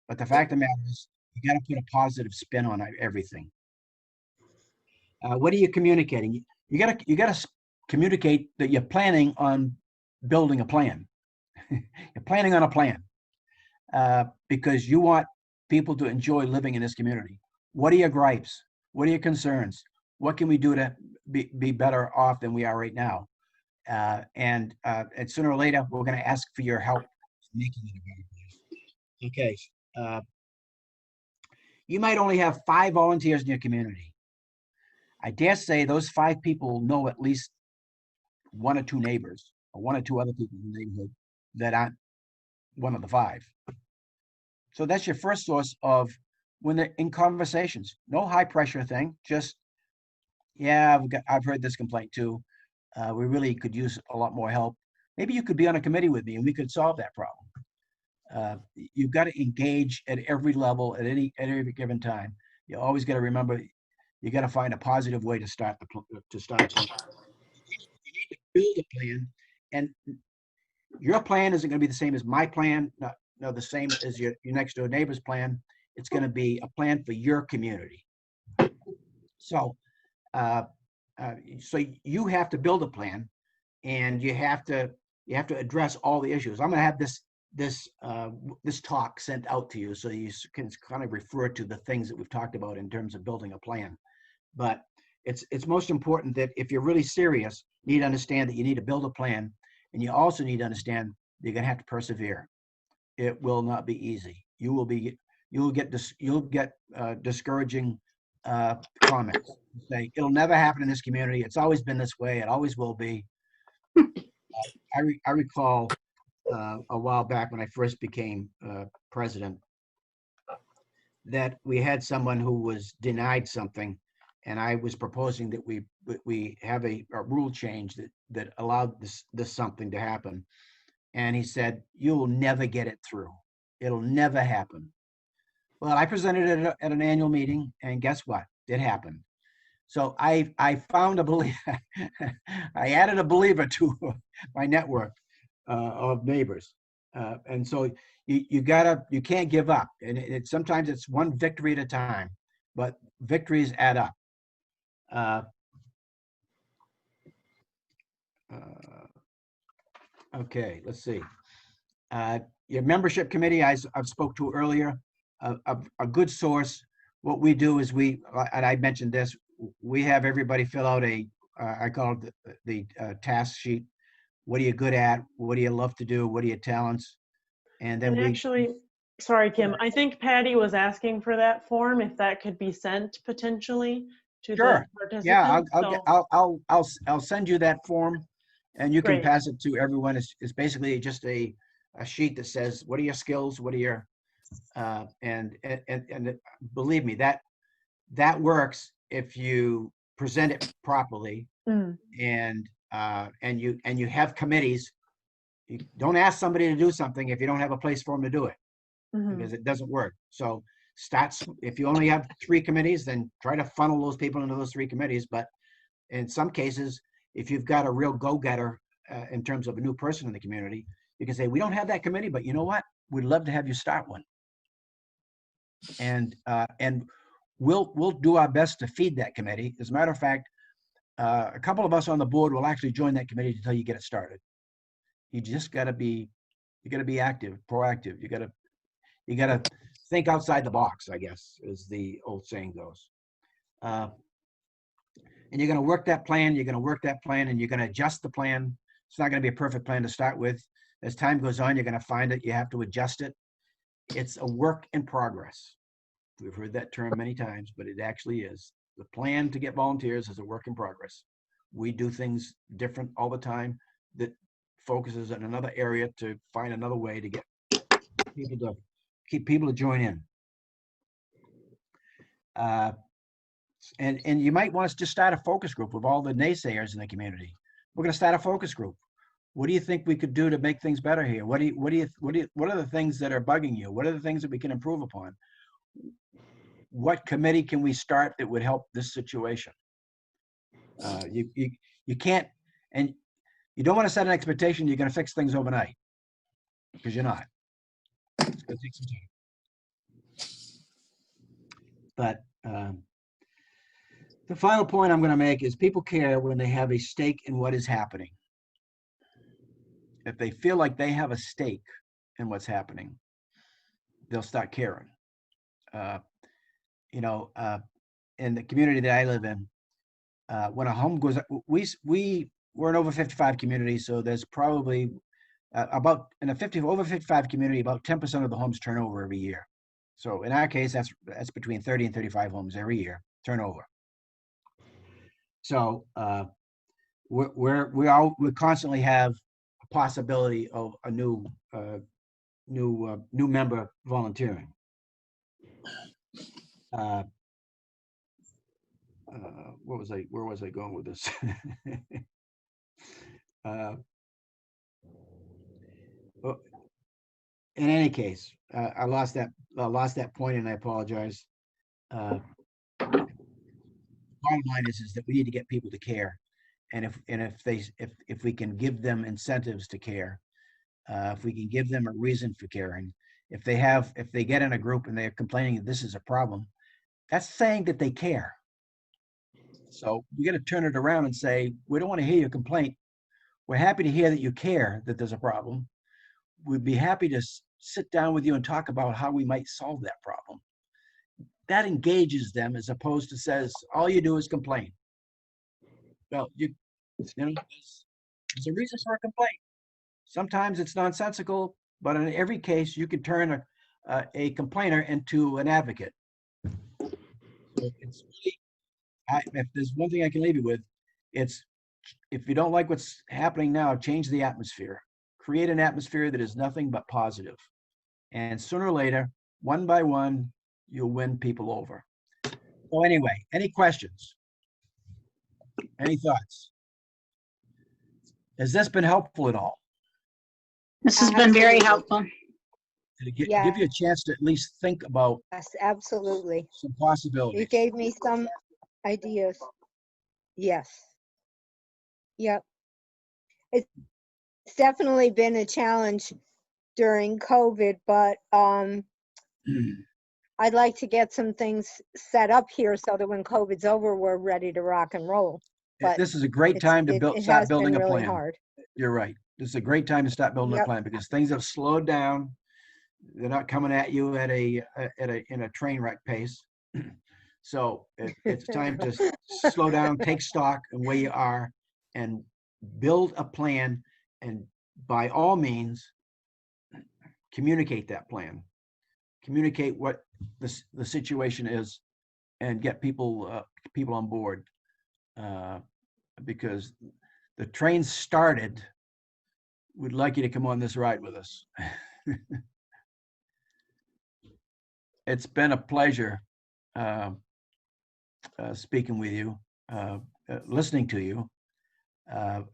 but the fact of the matter is, you got to put a positive spin on everything. What are you communicating? You got to communicate that you're planning on building a plan. You're planning on a plan because you want people to enjoy living in this community. What are your gripes? What are your concerns? What can we do to be better off than we are right now? And sooner or later, we're going to ask for your help making it a better place. Okay. You might only have 5 volunteers in your community. I dare say those 5 people know at least 1 or 2 neighbors, or 1 or 2 other people in the neighborhood that aren't one of the 5. So that's your first source of when they're in conversations. No high pressure thing. Just, yeah, I've heard this complaint too. We really could use a lot more help. Maybe you could be on a committee with me and we could solve that problem. You've got to engage at every level at any given time. You always got to remember, you got to find a positive way to start a plan. You need to build a plan, and your plan isn't going to be the same as my plan, not the same as your next door neighbor's plan. It's going to be a plan for your community. So, so you have to build a plan, and you have to address all the issues. I'm going to have this talk sent out to you so you can kind of refer to the things that we've talked about in terms of building a plan. But it's most important that if you're really serious, you need to understand that you need to build a plan, and you also need to understand that you're going to have to persevere. It will not be easy. You'll get discouraging comments. Say it'll never happen in this community. It's always been this way. It always will be. I recall a while back when I first became president that we had someone who was denied something, and I was proposing that we have a rule change that allowed this something to happen. And he said, "You will never get it through. It'll never happen." Well, I presented it at an annual meeting, and guess what? It happened. So I found a believer. I added a believer to my network of neighbors, and so you can't give up. And sometimes it's one victory at a time, but victories add up. Okay, let's see. Your membership committee, I've spoke to earlier, a good source. What we do is and I mentioned this, we have everybody fill out I call it the task sheet. What are you good at? What do you love to do? What are your talents? And then And actually, sorry, Kim, I think Patty was asking for that form, if that could be sent potentially to the participants. Yeah, So- I'll send you that form, and you can Great. pass it to everyone. It's basically just a sheet that says, what are your skills? What are your and believe me, that works if you present it properly. Mm. And you have committees. You don't ask somebody to do something if you don't have a place for them to do it, because it doesn't work. So if you only have 3 committees, then try to funnel those people into those 3 committees. But in some cases, if you've got a real go-getter in terms of a new person in the community, you can say, we don't have that committee, but you know what? We'd love to have you start one. And we'll do our best to feed that committee. As a matter of fact, a couple of us on the board will actually join that committee until you get it started. You just got to be active, proactive. You got to think outside the box, I guess, as the old saying goes. And you're going to work that plan. You're going to work that plan, and you're going to adjust the plan. It's not going to be a perfect plan to start with. As time goes on, you're going to find that you have to adjust it. It's a work in progress. We've heard that term many times, but it actually is. The plan to get volunteers is a work in progress. We do things different all the time that focuses on another area to find another way to get people to join in. And you might want us to just start a focus group with all the naysayers in the community. We're going to start a focus group. What do you think we could do to make things better here? What are the things that are bugging you? What are the things that we can improve upon? What committee can we start that would help this situation? You can't, and you don't want to set an expectation you're going to fix things overnight, because you're not. It's going to take some time. But the final point I'm going to make is people care when they have a stake in what is happening. If they feel like they have a stake in what's happening, they'll start caring. In the community that I live in, when a home goes, we're an over 55 community, so there's probably over 55 community, about 10% of the homes turn over every year. So in our case, that's between 30 and 35 homes every year turnover. So we constantly have a possibility of a new member volunteering. Where was I going with this? In any case, I lost that point, and I apologize. Bottom line is that we need to get people to care, and if we can give them incentives to care, if we can give them a reason for caring, if they get in a group and they're complaining that this is a problem, that's saying that they care. So we got to turn it around and say, we don't want to hear your complaint. We're happy to hear that you care that there's a problem. We'd be happy to sit down with you and talk about how we might solve that problem. That engages them, as opposed to says, all you do is complain. Well, there's a reason for a complaint. Sometimes it's nonsensical, but in every case, you can turn a complainer into an advocate. So it's really, if there's one thing I can leave you with, it's, if you don't like what's happening now, change the atmosphere. Create an atmosphere that is nothing but positive. And sooner or later, one by one, you'll win people over. So anyway, any questions? Any thoughts? Has this been helpful at all? This has been very helpful. To give you a chance to at least think about Yes, absolutely. some possibilities. You gave me some ideas. Yes. Yep. It's definitely been a challenge during COVID, but I'd like to get some things set up here so that when COVID's over, we're ready to rock and roll. but This is a great time to it start has been building a really plan. hard. You're right. This is a great time to start building a Yep. plan because things have slowed down. They're not coming at you at in a train wreck pace. So it's time to slow down, take stock of where you are, and build a plan. And by all means, communicate that plan. Communicate what the situation is, and get people on board. Because the train started. We'd like you to come on this ride with us. It's been a pleasure speaking with you, listening to you.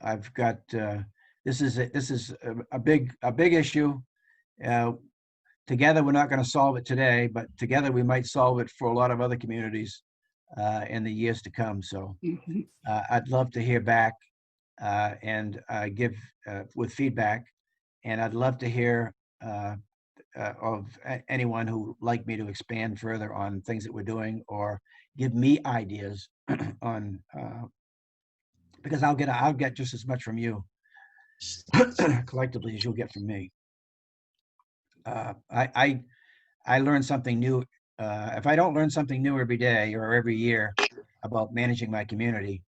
I've got this is a big issue. Together we're not going to solve it today, but together we might solve it for a lot of other communities in the years to come. So I'd love to hear back and give with feedback, and I'd love to hear of anyone who would like me to expand further on things that we're doing, or give me ideas on because I'll get just as much from you collectively as you'll get from me. I learn something new. If I don't learn something new every day or every year about managing my community,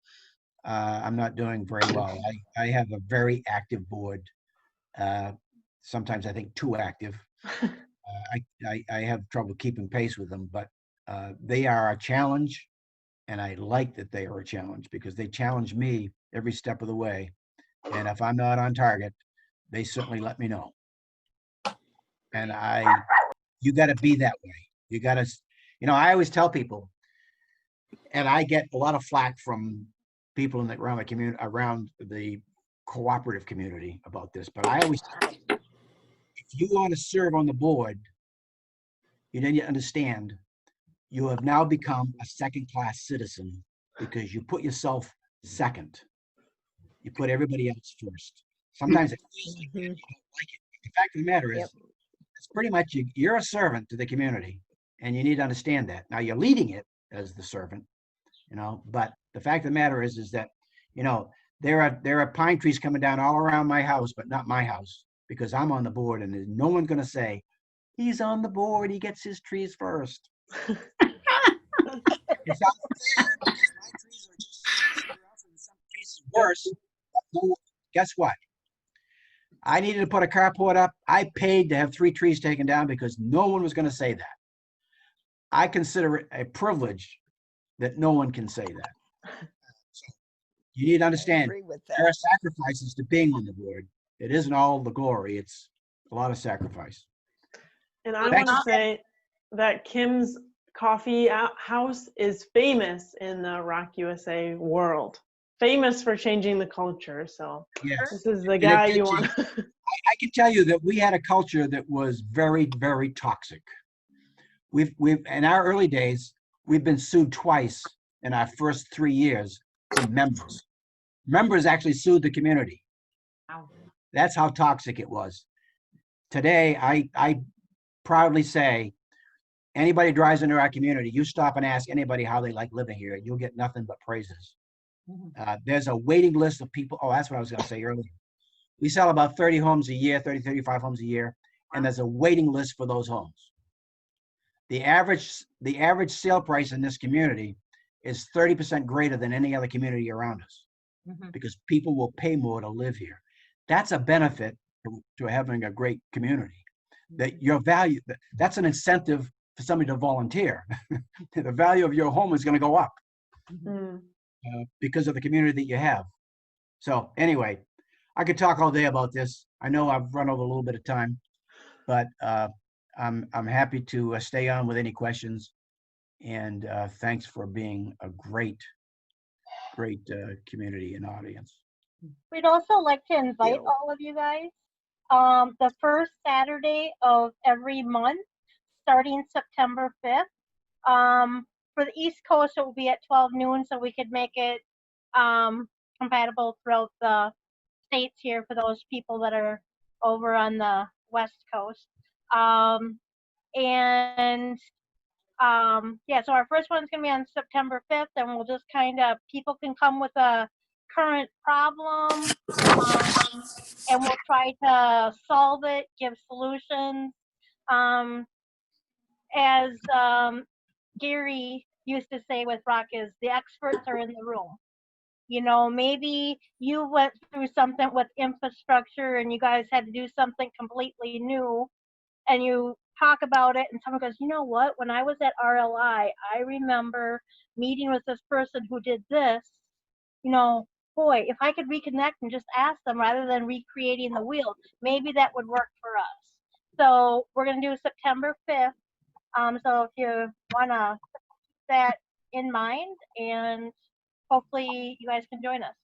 I'm not doing very well. I have a very active board. Sometimes I think too active. I have trouble keeping pace with them, but they are a challenge, and I like that they are a challenge because they challenge me every step of the way. And if I'm not on target, they certainly let me know. And you got to be that way. You got to, I always tell people, and I get a lot of flack from people around the community, around the cooperative community about this, but I always tell people, if you want to serve on the board, you need to understand you have now become a second-class citizen because you put yourself second. You put everybody else first. Sometimes it feels like you don't like it. The fact of the matter is, it's pretty much you're a servant to the community, and you need to understand that. Now you're leading it as the servant, but the fact of the matter is that, there are pine trees coming down all around my house, but not my house, because I'm on the board, and there's no one going to say, he's on the board, he gets his trees first. It's not fair because my trees are just rough, in some cases worse. But guess what? I needed to put a carport up. I paid to have 3 trees taken down because no one was going to say that. I consider it a privilege that no one can say that. So you need to understand there are sacrifices to being on the board. It isn't all the glory. It's a lot of sacrifice. And I want to say that Kim's Coffee House is famous in the ROC USA world. Famous for changing the culture. So yes. This is the guy you want. I can tell you that we had a culture that was very, very toxic. We've in our early days, we've been sued twice in our first 3 years from members. Members actually sued the community. Wow. That's how toxic it was. Today, I proudly say, anybody drives into our community, you stop and ask anybody how they like living here, and you'll get nothing but praises. There's a waiting list of people. Oh, that's what I was going to say earlier. We sell about 30 homes a year, 35 homes a year, and there's a waiting list for those homes. The average sale price in this community is 30% greater than any other community around us, because people will pay more to live here. That's a benefit to having a great community. That your value, that's an incentive for somebody to volunteer. The value of your home is going to go up because of the community that you have. So anyway, I could talk all day about this. I know I've run over a little bit of time, but I'm happy to stay on with any questions. And thanks for being a great community and audience. We'd also like to invite all of you guys the first Saturday of every month, starting September 5th. For the East Coast, it will be at 12 noon, so we could make it compatible throughout the states here for those people that are over on the West Coast. And yeah, so our first one's gonna be on September 5th, and we'll just kind of, people can come with a current problem, and we'll try to solve it, give solutions. As Gary used to say with ROC, is the experts are in the room. You know, maybe you went through something with infrastructure and you guys had to do something completely new, and you talk about it and someone goes, you know what, when I was at RLI, I remember meeting with this person who did this. You know, boy, if I could reconnect and just ask them rather than recreating the wheel, maybe that would work for us. So we're going to do September 5th. So if you want to keep that in mind, and hopefully you guys can join us.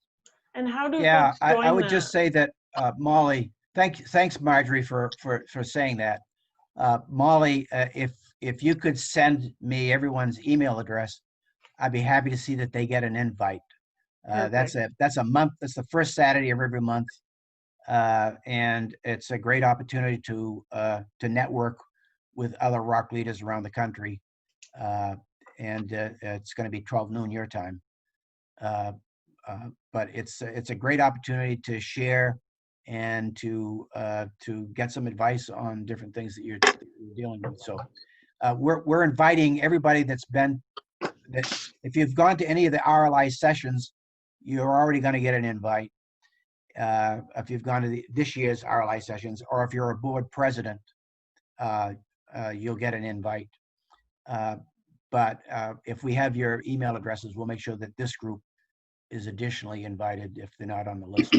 And how do Yeah, folks join I would that? just say that, Molly, thanks Marjorie for saying that. Molly, if you could send me everyone's email address, I'd be happy to see that they get an invite. That's a month. That's the first Saturday of every month, and it's a great opportunity to network with other ROC leaders around the country. And it's going to be 12 noon your time. But it's a great opportunity to share and to get some advice on different things that you're dealing with. So we're inviting everybody that if you've gone to any of the RLI sessions, you're already going to get an invite. If you've gone to this year's RLI sessions, or if you're a board president, you'll get an invite. But if we have your email addresses, we'll make sure that this group is additionally invited if they're not on the list.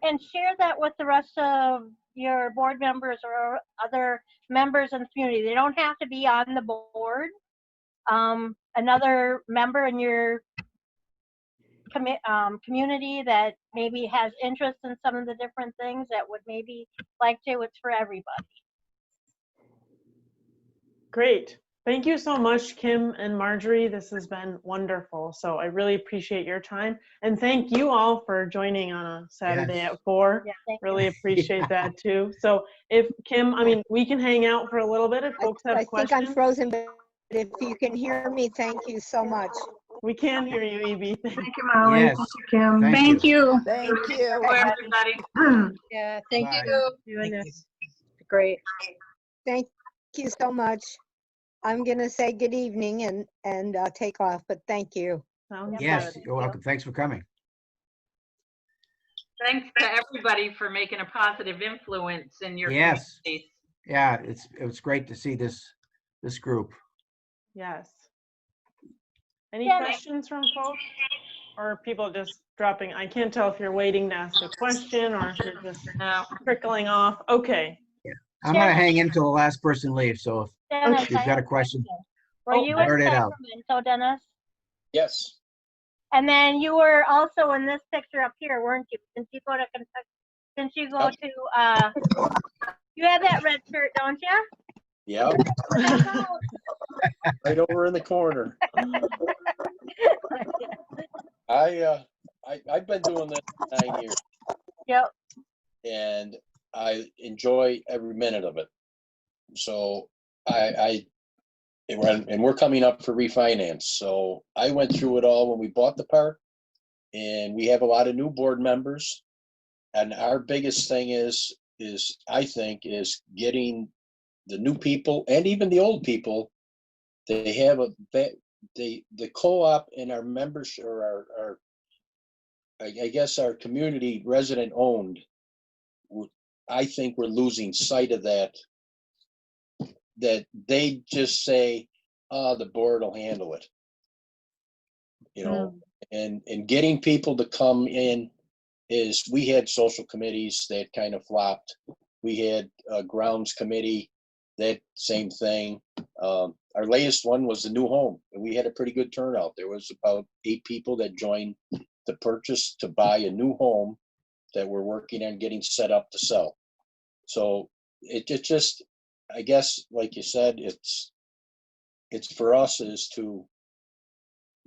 And share that with the rest of your board members or other members in the community. They don't have to be on the board. Another member in your community that maybe has interest in some of the different things that would maybe like to, it's for everybody. Great. Thank you so much, Kim and Marjorie. This has been wonderful. So I really appreciate your time. And thank you all for joining on a Saturday at 4. Yeah, thank really you. appreciate that too. So if Kim, I mean, we can hang out for a little bit if folks have I questions. think I'm frozen, but if you can hear me, thank you so much. We can hear you, EB. Thank you, Molly. Yes. Thank you, Kim. Thank you. Thank you. Everybody. Yeah, thank Bye. you for doing this. Great. Thank you so much. I'm gonna say good evening and take off, but thank you. Sounds Yes, good. you're welcome. Thanks for coming. Thanks to everybody for making a positive influence in your Yes. communities. Yeah, it was great to see this group. Yes. Any Yeah. questions from folks? Or are people just dropping? I can't tell if you're waiting to ask a question or if you're just No. trickling off. Okay. I'm gonna hang in till the last person leaves, so if Dennis, you've I got a have question. Were Oh, you I in heard it out. Sacramento, Dennis? Yes. And then you were also in this picture up here, weren't you? Since you go to Kentucky, since you go Yep. to, you have that red shirt, don't you? Yeah. Right over in the corner. I've been doing this for 9 years. Yep. And I enjoy every minute of it. So and we're coming up for refinance. So I went through it all when we bought the park, and we have a lot of new board members. And our biggest thing is I think is getting the new people and even the old people. They have the co-op and our members, or our I guess our community resident owned. I think we're losing sight of that they just say, the board will handle it. You know, and getting people to come in is, we had social committees that kind of flopped. We had a grounds committee, that same thing. Our latest one was the new home, and we had a pretty good turnout. There was about 8 people that joined the purchase to buy a new home that we're working on getting set up to sell. So it just, I guess, like you said, it's for us is to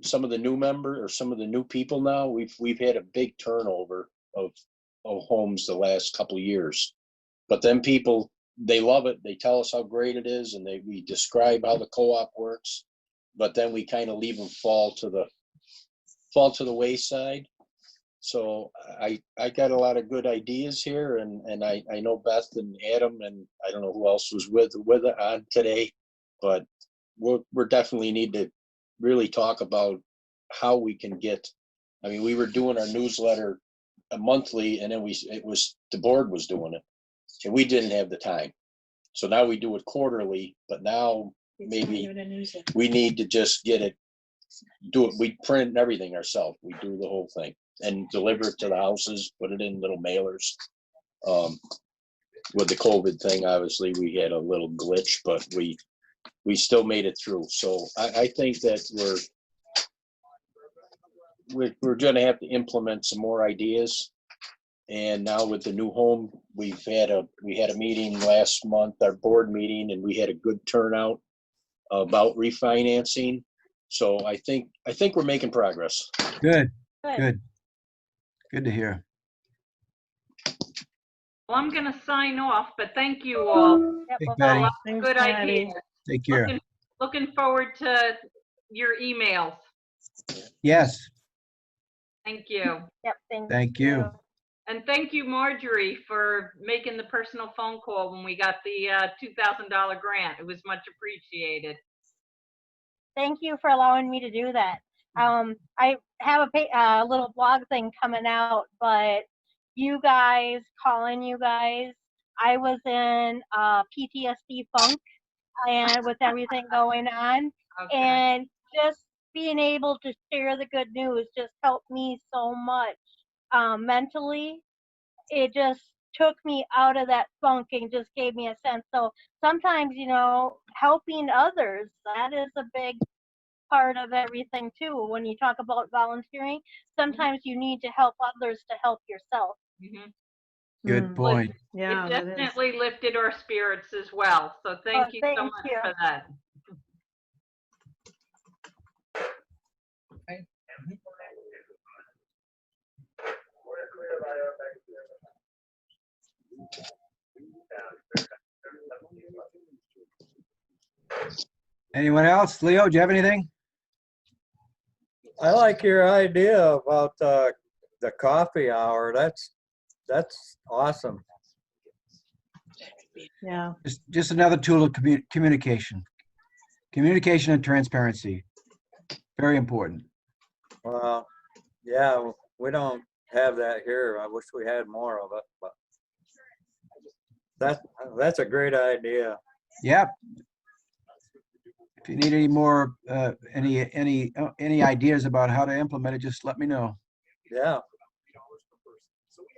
some of the new members or some of the new people now. We've had a big turnover of homes the last couple of years, but then people they love it. They tell us how great it is, and we describe how the co-op works, but then we kind of leave them fall to the wayside. So I got a lot of good ideas here, and I know Beth and Adam, and I don't know who else was with it on today, but we're definitely need to really talk about how we can get. I mean, we were doing our newsletter monthly, and then the board was doing it, and we didn't have the time. So now we do it quarterly, but now maybe we need to just do it. We print everything ourselves. We do the whole thing and deliver it to the houses, put it in little mailers. With the COVID thing, obviously we had a little glitch, but we still made it through. So I think that we're going to have to implement some more ideas. And now with the new home, we had a meeting last month, our board meeting, and we had a good turnout about refinancing. So I think we're making progress. Good, good. Good to hear. Well, I'm going to sign off, but thank you all. Hey, A Patty. lot of Thanks, good Patty. ideas. Take care. Looking forward to your emails. Yes, Thank you. Yep, thank you. And thank you, Marjory, for making the personal phone call when we got the $2,000 grant. It was much appreciated. Thank you for allowing me to do that. I have a little blog thing coming out, but calling you guys, I was in PTSD funk and with everything going on, Okay. and just being able to share the good news just helped me so much mentally. It just took me out of that funk and just gave me a sense. So sometimes, helping others, that is a big part of everything too. When you talk about volunteering, sometimes you need to help others to help yourself. Mhm. Good point. Yeah, It that is. definitely lifted our spirits as well. So thank you so thank much you. for that. Anyone else? Leo, do you have anything? I like your idea about the coffee hour. That's awesome. Yeah. Just another tool of communication. Communication and transparency. Very important. Well, yeah, we don't have that here. I wish we had more of it, but that's a great idea. Yep. If you need any more, any ideas about how to implement it, just let me know. Yeah.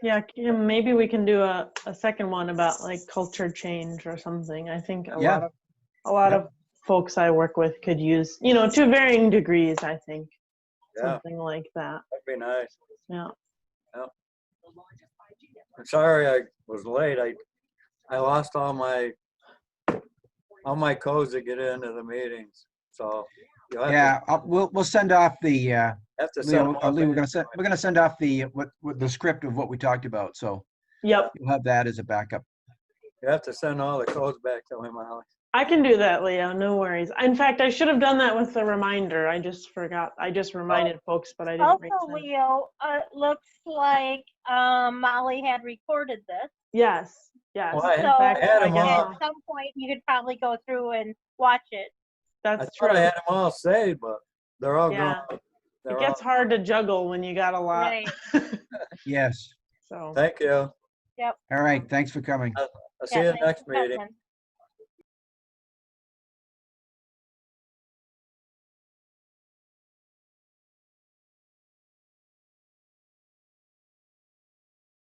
Yeah, Kim, maybe we can do a second one about like culture change or something. I think a lot of folks I work with could use, to varying degrees, I think. Yeah. Something like that. That'd be nice. Yeah. Yeah. I'm sorry I was late. I lost all my codes to get into the meetings. So Yeah, we'll send off the have to send them off Lee, we're gonna send off the the script of what we talked about. So yep, you'll have that as a backup. You have to send all the codes back to him, Alex. I can do that, Leo. No worries. In fact, I should have done that with the reminder. I just forgot. I just reminded folks, but I didn't. Also, Leo, looks like Molly had recorded this. Yes. Yes. Well, So at some point you could probably go through and watch it. That's true. I had them all true. saved, but they're all Yeah. gone. It gets hard to juggle when you got a lot. Right. Yes. So. Thank you. Yep. All right. Thanks for coming. I'll see you next meeting.